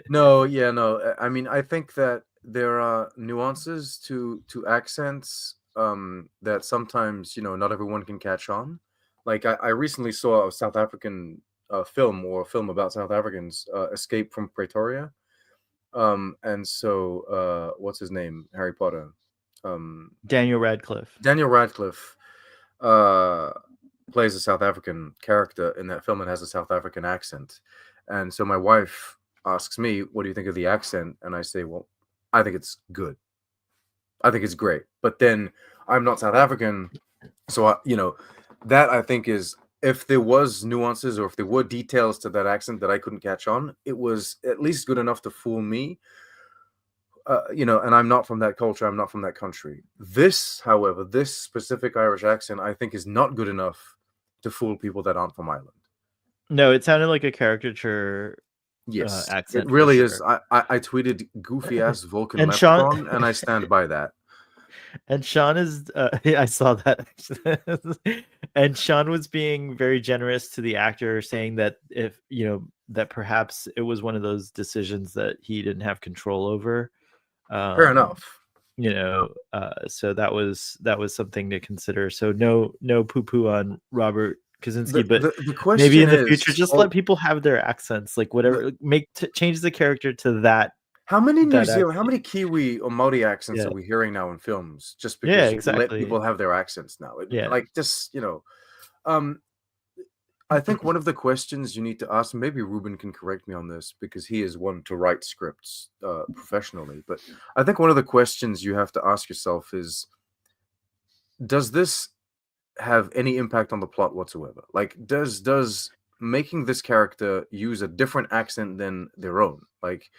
No, yeah, no. I mean, I think that there are nuances to accents that sometimes, not everyone can catch on. Like I recently saw a South African film or a film about South Africans escape from Pretoria. And so what's his name? Harry Potter. Daniel Radcliffe. Daniel Radcliffe uh plays a South African character in that film and has a South African accent. And so my wife asks me, "What do you think of the accent?" And I say, "Well, I think it's good. I think it's great." But then I'm not South African, so that I think is if there was nuances or if there were details to that accent that I couldn't catch on, it was at least good enough to fool me. And I'm not from that culture. I'm not from that country. This, however, this specific Irish accent, I think, is not good enough to fool people that aren't from Ireland. No, it sounded like a caricature Yes, accent. it really for is. sure. I tweeted goofy ass Vulcan And Sean leprechaun, and I stand by that. and Sean is I saw that actually. And Sean was being very generous to the actor, saying that if that perhaps it was one of those decisions that he didn't have control over. Fair enough. So that was something to consider. So no poo poo on Robert Kaczynski, but The question maybe in the is, future just let people have their accents, like whatever, change the character to that. how many New that Zealand, how accent. many Kiwi or Maori accents Yeah. are we hearing now in films? Just Yeah, because you let exactly. people have their accents now, Yeah. like just I think one of the questions you need to ask, maybe Ruben can correct me on this because he is one to write scripts professionally, but I think one of the questions you have to ask yourself is, does this have any impact on the plot whatsoever? Like, does making this character use a different accent than their own, like,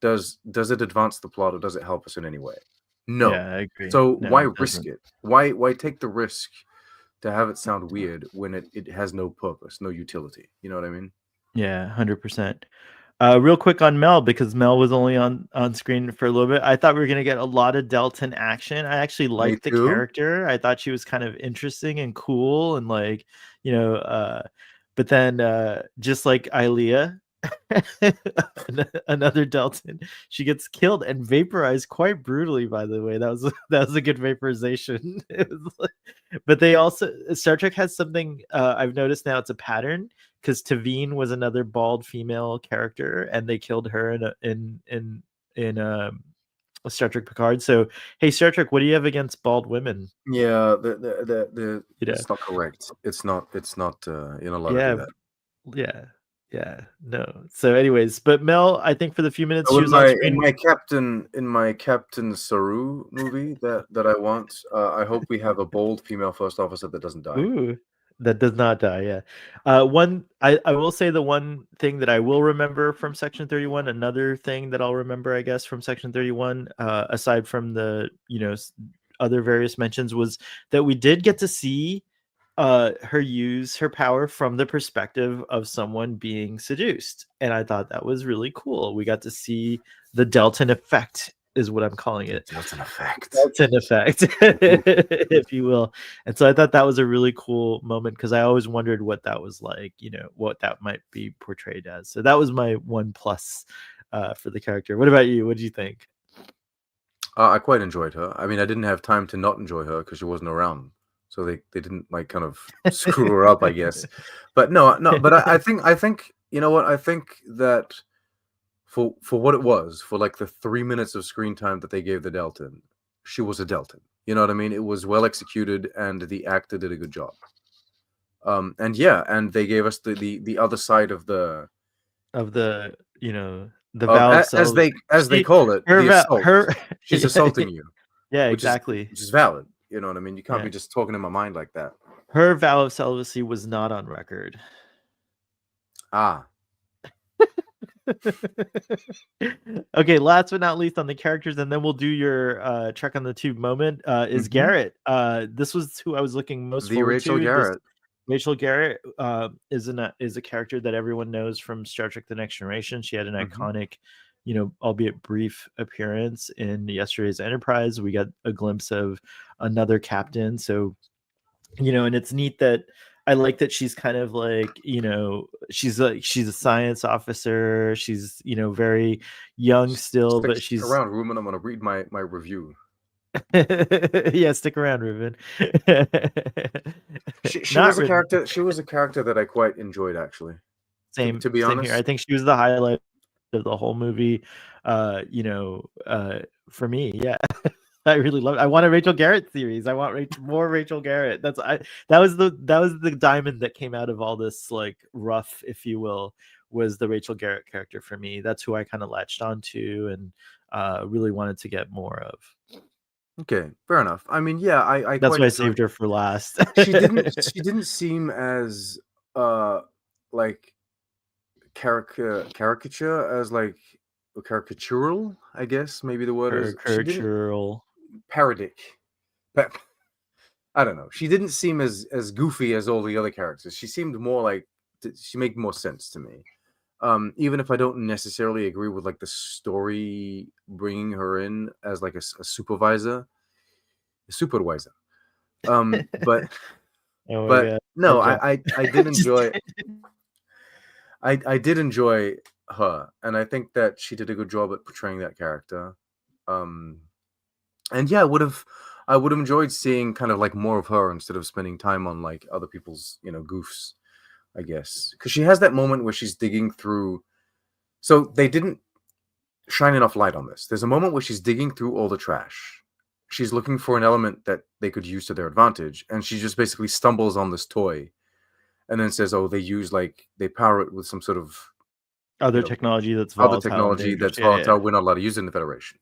does it advance the plot or does it help us in any way? No. Yeah, I agree. So No, why it risk doesn't. it? Why take the risk to have it sound weird when it has no purpose, no utility? You know what I mean? Yeah, 100%. Real quick on Mel, because Mel was only on screen for a little bit. I thought we were gonna get a lot of Delton action. I actually liked the too. character. I thought she was kind of interesting and cool, and but then just like Ilea, another Delton, she gets killed and vaporized quite brutally. By the way, that was a good vaporization. But they also Star Trek has something I've noticed now. It's a pattern because Tavine was another bald female character, and they killed her in Star Trek Picard. So, hey, Star Trek, what do you have against bald women? Yeah, You know, it's not correct. It's not. You're not allowed to do yeah, that. yeah, no. So, anyways, but Mel, I think for the few minutes So she was on in screen, my Captain Saru movie that I want, I hope we have a bold female first officer that doesn't die. ooh, that does not die. Yeah. I will say the one thing that I will remember from Section 31. Another thing that I'll remember, I guess, from Section 31, aside from the other various mentions, was that we did get to see her use her power from the perspective of someone being seduced, and I thought that was really cool. We got to see the Delton effect, is what I'm calling it. Delton effect. Delton effect, if you will. And so I thought that was a really cool moment, because I always wondered what that was like, what that might be portrayed as. So that was my 1+ for the character. What about you? What do you think? I quite enjoyed her. I mean, I didn't have time to not enjoy her because she wasn't around, so they didn't like kind of screw her up, I guess. But no. But I think you know what? I think that for what it was, for like the 3 minutes of screen time that they gave the Delton, she was a Delton. You know what I mean? It was well executed, and the actor did a good job. And yeah, and they gave us the other side of the vow of as they call it, the assault. She's assaulting you. Yeah, which exactly. Which is valid. You know what I mean? You can't be just talking in my mind like that. Her vow of celibacy was not on record. Ah. Okay, last but not least on the characters, and then we'll do your Trek on the Tube moment, is Garrett. This was who I was looking most forward Rachel to. Garrett. Rachel Garrett is a character that everyone knows from Star Trek The Next Generation. She had an iconic, albeit brief appearance in yesterday's Enterprise. We got a glimpse of another captain. So, and it's neat that I like that she's kind of like, she's a science officer. She's, very young still, but she's around, Ruben. I'm going to read my review. Yeah, stick around, Ruben. she was a character. She was a character that I quite enjoyed, actually. Same, to be honest. Here. I think she was the highlight of the whole movie. For me, yeah. I really love it. I want a Rachel Garrett series. I want more Rachel Garrett. That was the diamond that came out of all this, like, rough, if you will, was the Rachel Garrett character for me. That's who I kind of latched onto and really wanted to get more of. Okay, fair enough. I mean, yeah, I that's why I saved her for last. She didn't seem as like caricature as like caricatural, I guess maybe the word is caricatural. Parodic. I don't know. She didn't seem as goofy as all the other characters. She seemed more like she made more sense to me. Even if I don't necessarily agree with like the story bringing her in as like a supervisor. But God. No, I did enjoy I did enjoy her, and I think that she did a good job at portraying that character. And yeah, I would have enjoyed seeing kind of like more of her instead of spending time on like other people's, goofs, I guess. Because she has that moment where she's digging through. So they didn't shine enough light on this. There's a moment where she's digging through all the trash. She's looking for an element that they could use to their advantage, and she just basically stumbles on this toy and then says, oh, they power it with some sort of other technology that's volatile. Volatile. We're not allowed to use it in the Federation.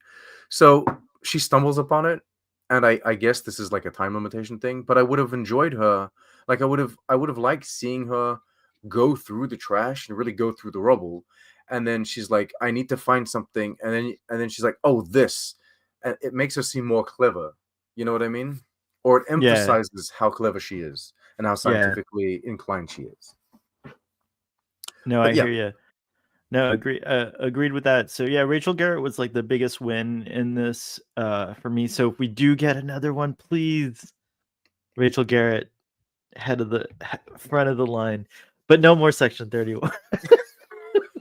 So she stumbles upon it, and I guess this is like a time limitation thing, but I would have enjoyed her. Like I would have liked seeing her go through the trash and really go through the rubble. And then she's like, I need to find something. And then she's like, oh, this. And it makes her seem more clever. You know what I mean? Or it emphasizes how clever she is and how scientifically inclined she is. No, I hear you. No, agreed with that. So yeah, Rachel Garrett was like the biggest win in this for me. So if we do get another one, please, Rachel Garrett, front of the line, but no more Section 31.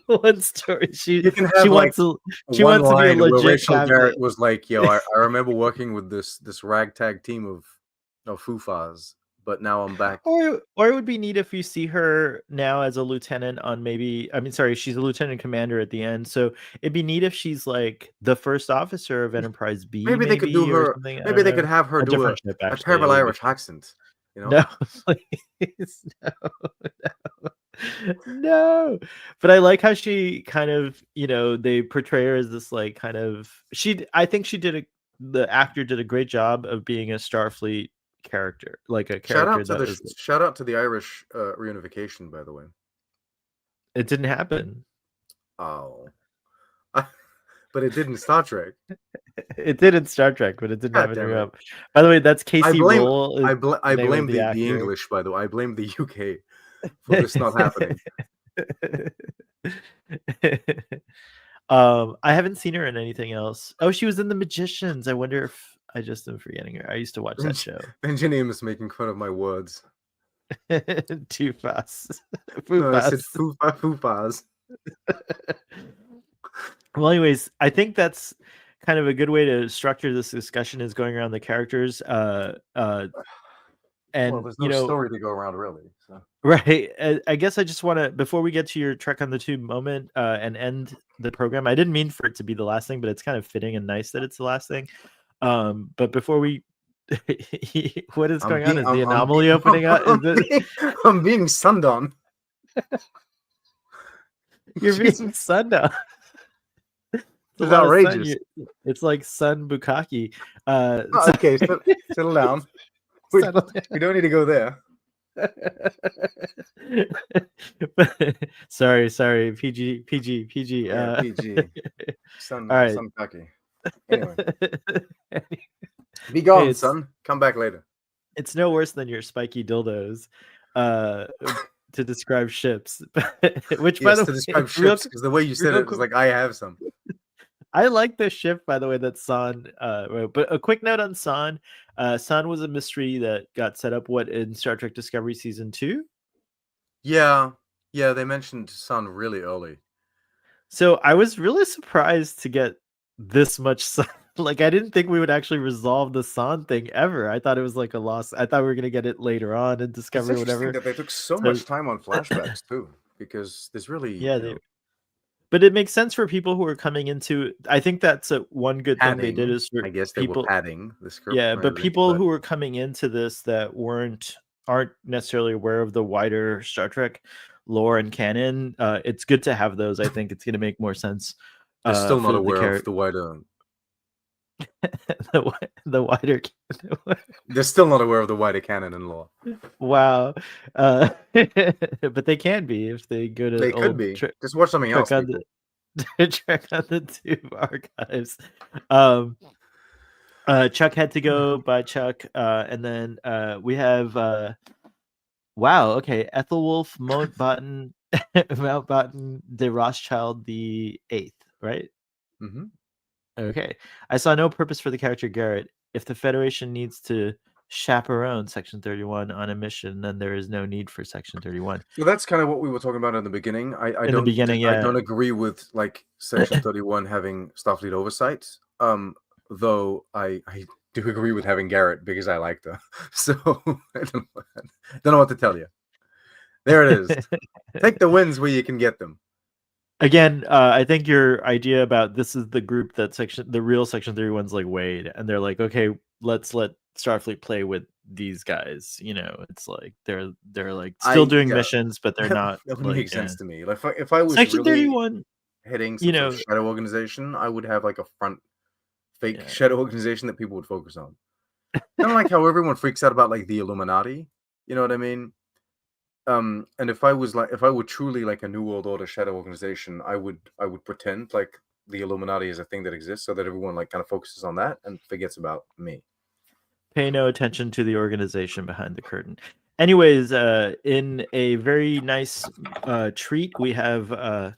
One story. She wants to be a legit Rachel Garrett was like, yo, I remember working with this ragtag team of foofas but now I'm back. Or it would be neat if you see her now as a lieutenant on she's a lieutenant commander at the end. So it'd be neat if she's like the first officer of Enterprise B, Maybe they could do or her. something. I Maybe don't they could know. have her A do different ship, a actually. terrible It would be Irish accent. You know? No, please, no. But I like how she kind of, they portray her as this like kind of I think the actor did a great job of being a Starfleet character, like a character that was. Shout out to the Irish reunification, by the way. It didn't happen. Oh, but it did in Star Trek. It did in Star Trek, but it didn't God happen damn up. By the way, that's Casey Roll. I blame the English, by the way. I blame the UK for this not happening. I haven't seen her in anything else. Oh, she was in The Magicians. I wonder if I just am forgetting her. I used to watch that show. Benjamin is making fun of my words. Too fast. No, I said foo-fas. Well, anyways, I think that's kind of a good way to structure this discussion, is going around the characters. And there's no story to go around, really. So. Right. I guess I just want to, before we get to your Trek on the Tube moment and end the program, I didn't mean for it to be the last thing, but it's kind of fitting and nice that it's the last thing. But before we, what is going on? Is the anomaly opening up? I'm being sunned on. You're being sunned on. It's outrageous. It's like sun bukkake. Okay, settle down. We don't need to go there. Sorry. PG. Yeah, PG. Sun bukkake. Anyway. Be gone, son. Come back later. It's no worse than your spiky dildos to describe ships. Which, by the way, describe ships, because the way you said it was like I have some. I like this ship, by the way, that San wrote. But a quick note on San. San was a mystery that got set up in Star Trek Discovery Season 2? Yeah, they mentioned San really early. So I was really surprised to get this much San. Like, I didn't think we would actually resolve the San thing ever. I thought it was like a loss. I thought we were going to get it later on in Discovery, whatever. That they took so much time on flashbacks, too, because there's really... Yeah, but it makes sense for people who are coming into. I think that's one good thing they did is for I guess they were padding the script. Yeah, but people who are coming into this that aren't necessarily aware of the wider Star Trek lore and canon. It's good to have those. I think it's going to make more sense. They're still not aware of the wider. the wider. They're still not aware of the wider canon and lore. Wow, but they can be if they go to. They could be. Just watch something else. Trek on the Tube archives. Chuck had to go by Chuck, and then we have wow, okay, Ethelwolf Mountbatten de Rothschild the 8th, right? Mm-hmm. Okay. I saw no purpose for the character Garrett. If the Federation needs to chaperone Section 31 on a mission, then there is no need for Section 31. So that's kind of what we were talking about in the beginning. I don't agree with like Section 31 having Starfleet oversight. Though I do agree with having Garrett because I liked her. So I don't know what to tell you. There it is. Take the wins where you can get them. Again, I think your idea about this is the group that the real Section 31's like Wade, and they're like, okay, let's let Starfleet play with these guys. It's like they're like still doing missions, but they're not. That would make sense to me. Like if I was Section really 31 hitting some sort of shadow organization, I would have like a front fake shadow organization that people would focus on. Kind of like how everyone freaks out about like the Illuminati. You know what I mean? And if I were truly like a New World Order shadow organization, I would pretend like the Illuminati is a thing that exists, so that everyone like kind of focuses on that and forgets about me. Pay no attention to the organization behind the curtain. Anyways, in a very nice treat, we have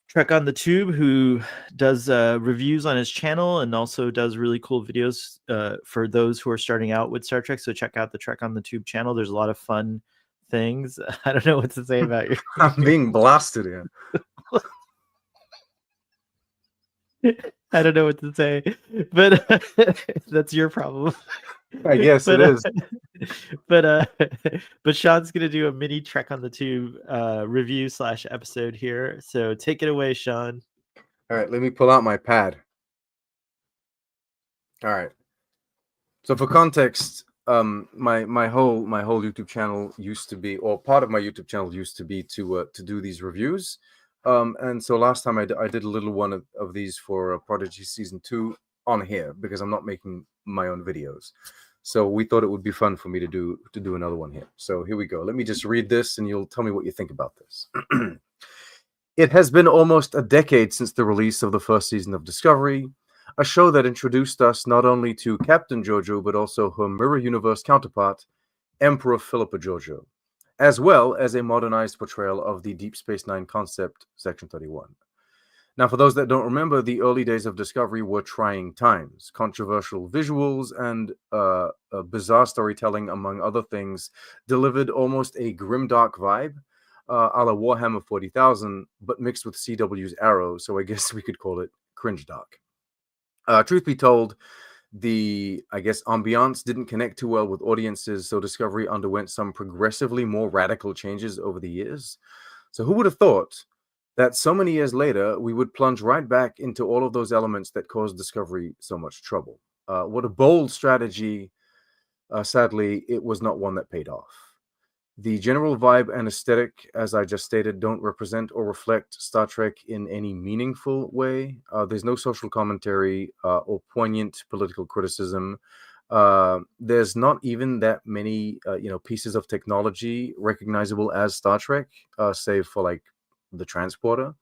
Trek on the Tube, who does reviews on his channel and also does really cool videos for those who are starting out with Star Trek. So check out the Trek on the Tube channel. There's a lot of fun things. I don't know what to say about you. I'm being blasted here. I don't know what to say, but that's your problem. I guess but, it is. But but Sean's gonna do a mini Trek on the Tube review / episode here. So take it away, Sean. All right, let me pull out my pad. All right. So for context, my whole YouTube channel used to be, or part of my YouTube channel used to be to do these reviews. And so last time I did a little one of these for Prodigy Season 2 on here because I'm not making my own videos. So we thought it would be fun for me to do another one here. So here we go. Let me just read this and you'll tell me what you think about this. It has been almost a decade since the release of the first season of Discovery, a show that introduced us not only to Captain Georgiou, but also her Mirror Universe counterpart, Emperor Philippa Georgiou, as well as a modernized portrayal of the Deep Space Nine concept, Section 31. Now, for those that don't remember, the early days of Discovery were trying times. Controversial visuals and bizarre storytelling, among other things, delivered almost a grimdark vibe, a la Warhammer 40,000, but mixed with CW's Arrow, so I guess we could call it cringe dark. Truth be told, the, I guess, ambiance didn't connect too well with audiences, so Discovery underwent some progressively more radical changes over the years. So who would have thought that so many years later, we would plunge right back into all of those elements that caused Discovery so much trouble? What a bold strategy. Sadly, it was not one that paid off. The general vibe and aesthetic, as I just stated, don't represent or reflect Star Trek in any meaningful way. There's no social commentary or poignant political criticism. There's not even that many, pieces of technology recognizable as Star Trek, save for like the transporter.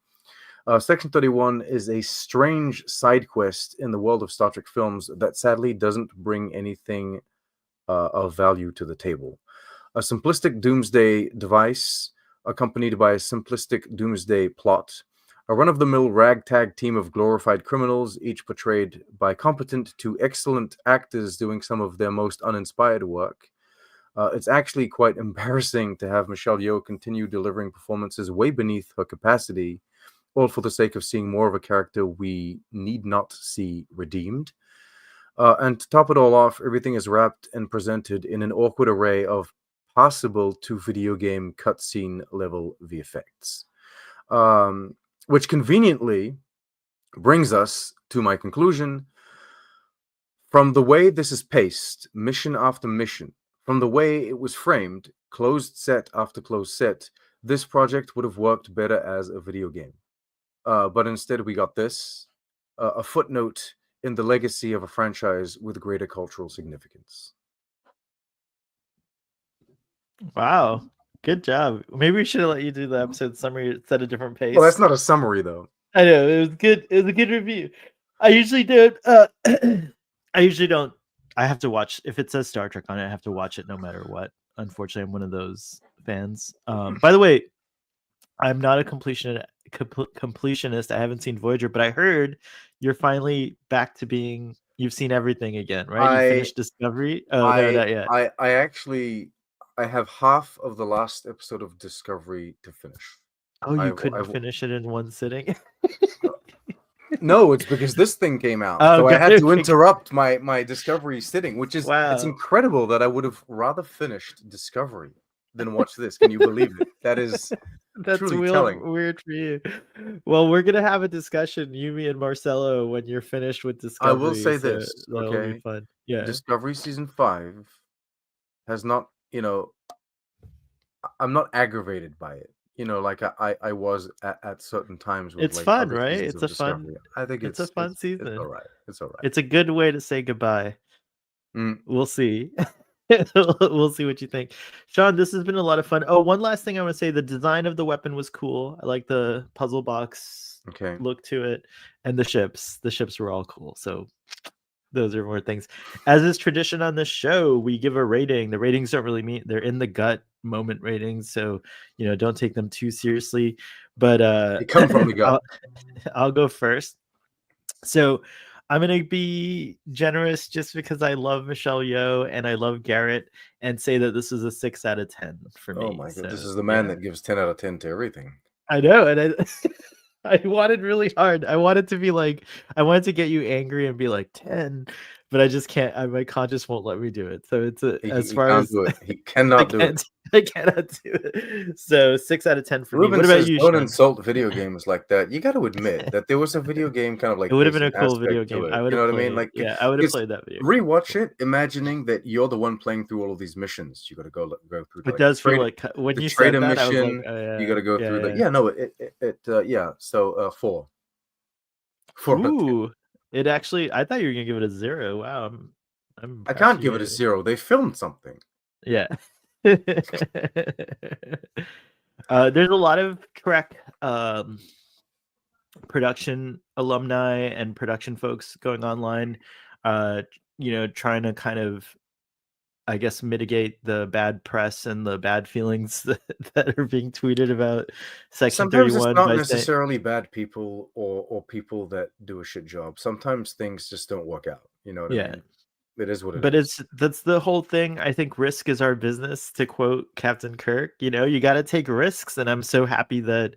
Section 31 is a strange side quest in the world of Star Trek films that sadly doesn't bring anything of value to the table. A simplistic doomsday device accompanied by a simplistic doomsday plot, a run-of-the-mill ragtag team of glorified criminals, each portrayed by competent to excellent actors doing some of their most uninspired work. It's actually quite embarrassing to have Michelle Yeoh continue delivering performances way beneath her capacity, all for the sake of seeing more of a character we need not see redeemed. And to top it all off, everything is wrapped and presented in an awkward array of possible to video game cutscene level VFX. Which conveniently brings us to my conclusion. From the way this is paced, mission after mission, from the way it was framed, closed set after closed set, this project would have worked better as a video game. But instead we got this, a footnote in the legacy of a franchise with greater cultural significance. Wow, good job. Maybe we should have let you do the episode summary at a different pace. Well, that's not a summary though. I know, it was good. It was a good review. I usually do it. I usually don't. I have to watch, if it says Star Trek on it, I have to watch it no matter what. Unfortunately, I'm one of those fans. By the way, I'm not a completionist. I haven't seen Voyager, but I heard you're finally back to being. You've seen everything again, right? You finished Discovery. Oh, no, not yet. I have half of the last episode of Discovery to finish. Oh, you couldn't finish it in one sitting? No, it's because this thing came out. Oh, so I had to okay. interrupt my Discovery sitting, which is, Wow. It's incredible that I would have rather finished Discovery than watch this. Can you believe it? That's truly telling. Weird for you. Well, we're gonna have a discussion, you, me, and Marcelo, when you're finished with Discovery. I will say this, that'll okay? be fun. Yeah. Discovery Season 5 has not, I'm not aggravated by it. Like I was at certain times. With, it's like, fun, other right? seasons It's of a fun. Discovery. I think it's a fun season. It's all right. It's all right. It's a good way to say goodbye. We'll see. We'll see what you think, Sean. This has been a lot of fun. Oh, one last thing I want to say: the design of the weapon was cool. I like the puzzle box look to it, and the ships. The ships were all cool. So those are more things. As is tradition on this show, we give a rating. The ratings don't really mean, they're in the gut moment ratings, so don't take them too seriously. But they come from the gut. I'll go first. So I'm gonna be generous just because I love Michelle Yeoh and I love Garrett, and say that this is a 6 out of 10 for me. Oh my god, this is the man that gives 10 out of 10 to everything. I know, and I wanted really hard. I wanted to get you angry and be like 10, but I just can't. My conscience won't let me do it. So it's as He far can't as do it. He I cannot do it. can't. I cannot do it. So 6 out of 10 for me. Ruben What about says, you, "Don't Sean? insult video games like that." You got to admit that there was a video game kind of It like would have been pacing a cool video aspect game. to I it. would You know have what I mean? played. Like, Yeah, I would have it's played that video game. rewatch it, imagining that you're the one playing through all of these missions. You got to go through It like does feel like when the you trader said that, I was like, mission. oh, You yeah, got to go through the yeah, yeah. No, yeah. So 4 yeah. 4 out of 10. Ooh, it actually. I thought you were gonna give it a 0. Wow, I'm I impressed. can't You give gave it a it. 0. They filmed something. Yeah. There's a lot of Trek production alumni and production folks going online, trying to kind of, I guess, mitigate the bad press and the bad feelings that are being tweeted about Section Sometimes it's 31 not by saying, necessarily bad people or people that do a shit job. Sometimes things just don't work out. You know what I yeah. mean? It is what it But is. that's the whole thing. I think risk is our business, to quote Captain Kirk. You got to take risks, and I'm so happy that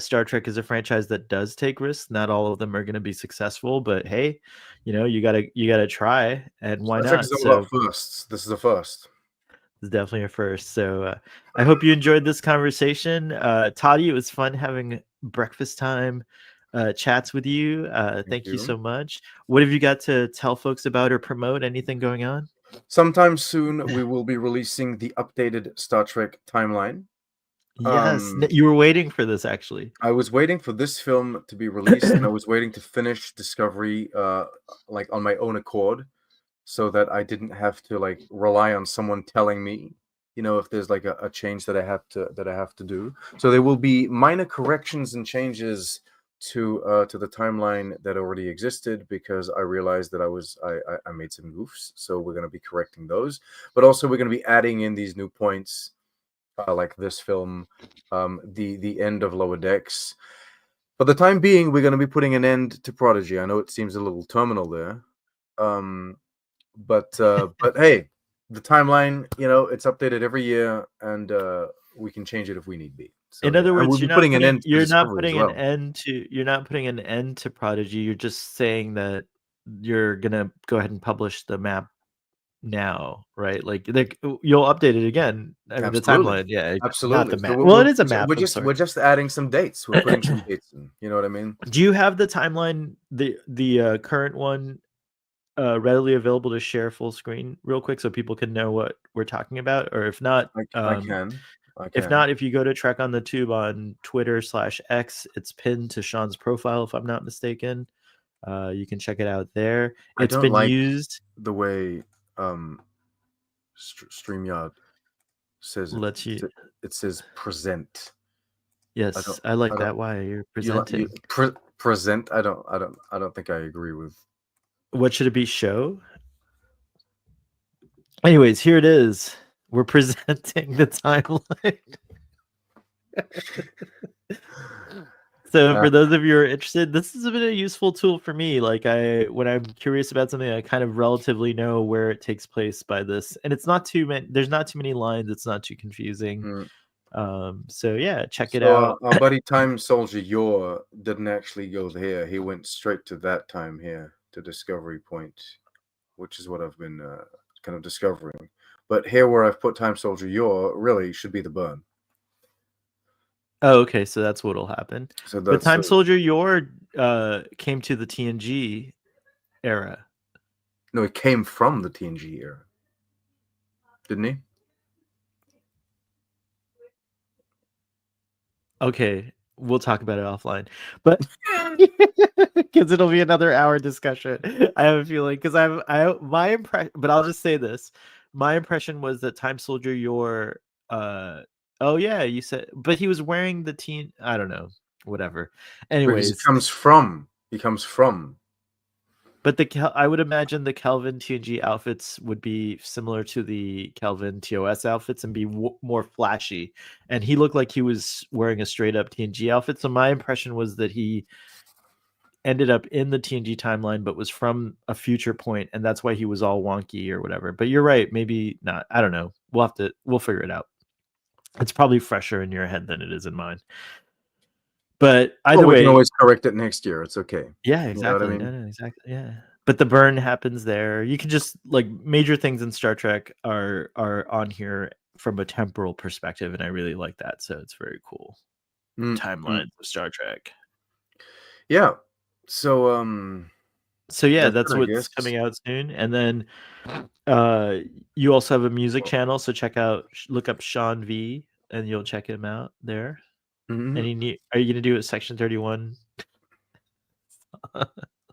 Star Trek is a franchise that does take risks. Not all of them are going to be successful, but hey, you gotta try, and why Star Trek is not? all about So firsts. This is a first. it's definitely a first. So I hope you enjoyed this conversation, Toddy. It was fun having breakfast time chats with you. Thank Thank you you. so much. What have you got to tell folks about or promote? Anything going on? Sometime soon, we will be releasing the updated Star Trek timeline. Yes, you were waiting for this actually. I was waiting for this film to be released, and I was waiting to finish Discovery, like on my own accord, so that I didn't have to like rely on someone telling me, if there's like a change that I have to do. So there will be minor corrections and changes to the timeline that already existed, because I realized that I made some goofs. So we're going to be correcting those, but also we're going to be adding in these new points, like this film, the end of Lower Decks. For the time being, we're going to be putting an end to Prodigy. I know it seems a little terminal there, but hey, the timeline, it's updated every year, and we can change it if we need be. So In yeah, other and words, we'll be putting an end to Discovery as well. you're not putting an end to Prodigy. You're just saying that you're gonna go ahead and publish the map now, right? Like you'll update it again. I mean, the Absolutely, timeline, yeah, not absolutely. the So map. Well, it is a map. we're I'm just sorry. we're just adding some dates. We're putting some dates in. You know what I mean? Do you have the timeline, the current one, readily available to share full screen real quick so people can know what we're talking about? Or if not, I can. if you go to Trek on the Tube on Twitter/X, it's pinned to Sean's profile, if I'm not mistaken. You can check it out there. I It's don't been like used. the way StreamYard says it. Let's you. It says present. Yes, I like I don't. that. Why you're You presenting? present. I don't think I agree with. What should it be? Show. Anyways, here it is. We're presenting the timeline. So for those of you who are interested, this has been a useful tool for me. Like when I'm curious about something, I kind of relatively know where it takes place by this, and it's not too many. There's not too many lines. It's not too confusing. So yeah, check it out. Our buddy Time Soldier Yor didn't actually go there. He went straight to that time here to Discovery Point, which is what I've been kind of discovering. But here where I've put Time Soldier Yor really should be the burn. Oh, okay, so that's what'll happen. So but Time Soldier Yor came to the TNG era. No, it came from the TNG era, didn't he? Okay, we'll talk about it offline, but because it'll be another hour discussion. I have a feeling, because my impression, but I'll just say this: my impression was that Time Soldier Yor. Oh yeah, you said, but he was wearing the teen. I don't know, whatever. Anyways, because he comes from. But I would imagine the Kelvin TNG outfits would be similar to the Kelvin TOS outfits and be more flashy. And he looked like he was wearing a straight up TNG outfit. So my impression was that he ended up in the TNG timeline, but was from a future point, and that's why he was all wonky or whatever. But you're right, maybe not. I don't know. We'll figure it out. It's probably fresher in your head than it is in mine. But either way, we can always correct it next year. It's okay. Yeah, exactly. You know what I mean? No, exactly. Yeah. but the burn happens there. You can just like major things in Star Trek are on here from a temporal perspective, and I really like that. So it's very cool. Timelines of Star Trek. Yeah. So So yeah, that's that's it, I what's guess. coming out soon. And then you also have a music channel, so look up Sean V and you'll check him out there. Mhm. And are you gonna do it Section 31?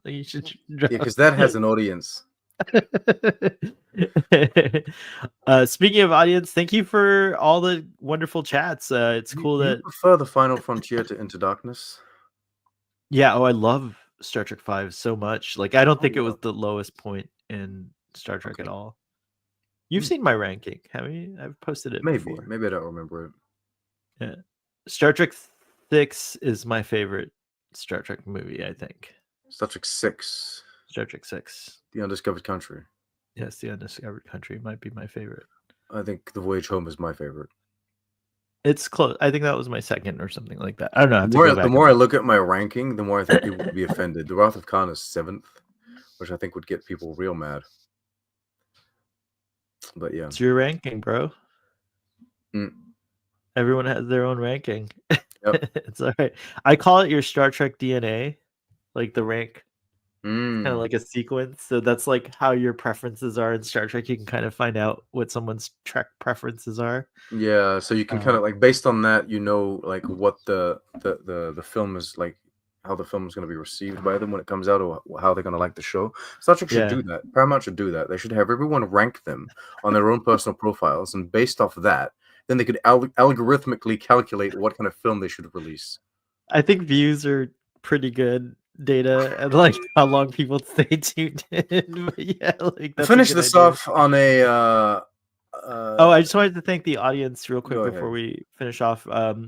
You should Yeah, because that has an audience. Speaking of audience, thank you for all the wonderful chats. It's cool Do you that prefer the Final Frontier to Into Darkness? I love Star Trek 5 so much. Like I don't Oh, think it wow. was the lowest point in Star Trek at Okay. all. You've seen my ranking, haven't you? I've posted it Maybe. before. Maybe I don't remember it. Yeah. Star Trek 6 is my favorite Star Trek movie, I think. Star Trek 6. Star Trek 6. The Undiscovered Country. Yes, The Undiscovered Country might be my favorite. I think The Voyage Home is my favorite. It's close. I think that was my second or something like that. I don't know. I have The more I look at my ranking, the more I think people would be offended. The Wrath of Khan is 7th, which I think would get people real mad. But yeah. It's your ranking, bro. Everyone has their own ranking. Yep. It's all right. I call it your Star Trek DNA, like the rank. Kind of like a sequence. So that's like how your preferences are in Star Trek. You can kind of find out what someone's Trek preferences are. Yeah, so you can kind of like based on that, like what the film is like, how the film is going to be received by them when it comes out, or how they're going to like the show. Star Trek should do that. Paramount should do that. They should have everyone rank them on their own personal profiles, and based off of that, then they could algorithmically calculate what kind of film they should release. I think views are pretty good data and like how long people stay tuned in. But yeah, like that's finish this off on a I just wanted to thank the audience real quick before ahead. we finish off.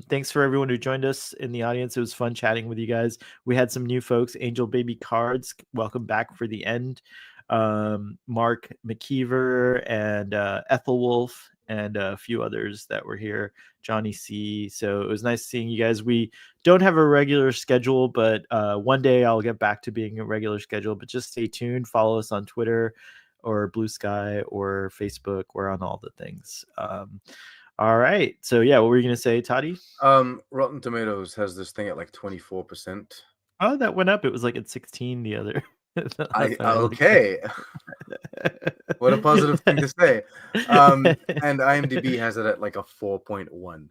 Thanks for everyone who joined us in the audience. It was fun chatting with you guys. We had some new folks. Angel Baby Cards, welcome back for the end. Mark McKeever and Ethel Wolf and a few others that were here. Johnny C. So it was nice seeing you guys. We don't have a regular schedule, but one day I'll get back to being a regular schedule. But just stay tuned. Follow us on Twitter or Blue Sky or Facebook. We're on all the things. All right. So yeah, what were you gonna say, Toddy? Rotten Tomatoes has this thing at like 24%. Oh, that went up. It was like at 16 the other. Okay. What a positive thing to say. And IMDb has it at like a 4.1.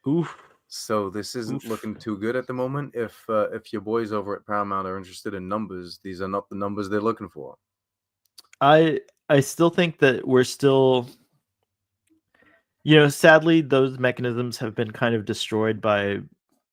Oof. So this isn't looking too good at the moment. If your boys over at Paramount are interested in numbers, these are not the numbers they're looking for. I still think that we're still, sadly, those mechanisms have been kind of destroyed by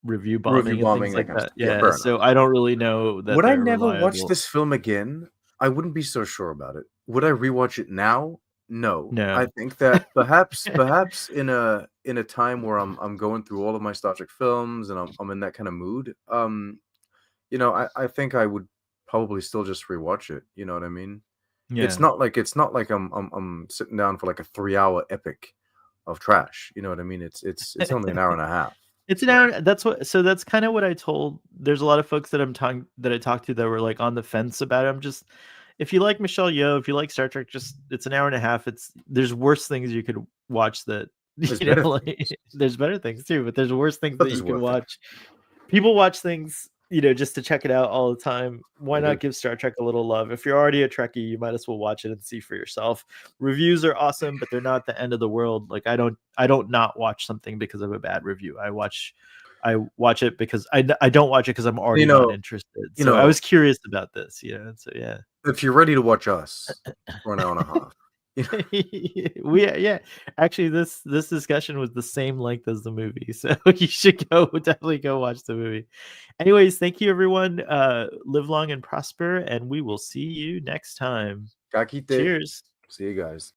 review bombing and things like that. Yeah, so I don't really know that. Would I never watch this film again? I wouldn't be so sure about it. Would I rewatch it now? No. I think that perhaps in a time where I'm going through all of my Star Trek films and I'm in that kind of mood, I think I would probably still just rewatch it. You know what I mean? Yeah. It's not like I'm sitting down for like a 3-hour epic of trash. You know what I mean? It's only an hour and a half. It's an hour. That's kind of what I told. There's a lot of folks that I talked to that were like on the fence about it. If you like Michelle Yeoh, if you like Star Trek, it's an hour and a half. There's worse things you could watch that there's better things too, but there's worse things that you can watch. People watch things, just to check it out all the time. Why not give Star Trek a little love? If you're already a Trekkie, you might as well watch it and see for yourself. Reviews are awesome, but they're not the end of the world. Like I don't not watch something because of a bad review. I watch it because I don't watch it because I'm already not interested. So I was curious about this, so yeah. If you're ready to watch us for an hour and a half. Actually this discussion was the same length as the movie, so you should definitely go watch the movie. Anyways, thank you everyone. Live long and prosper, and we will see you next time. Kakite. Cheers. See you guys.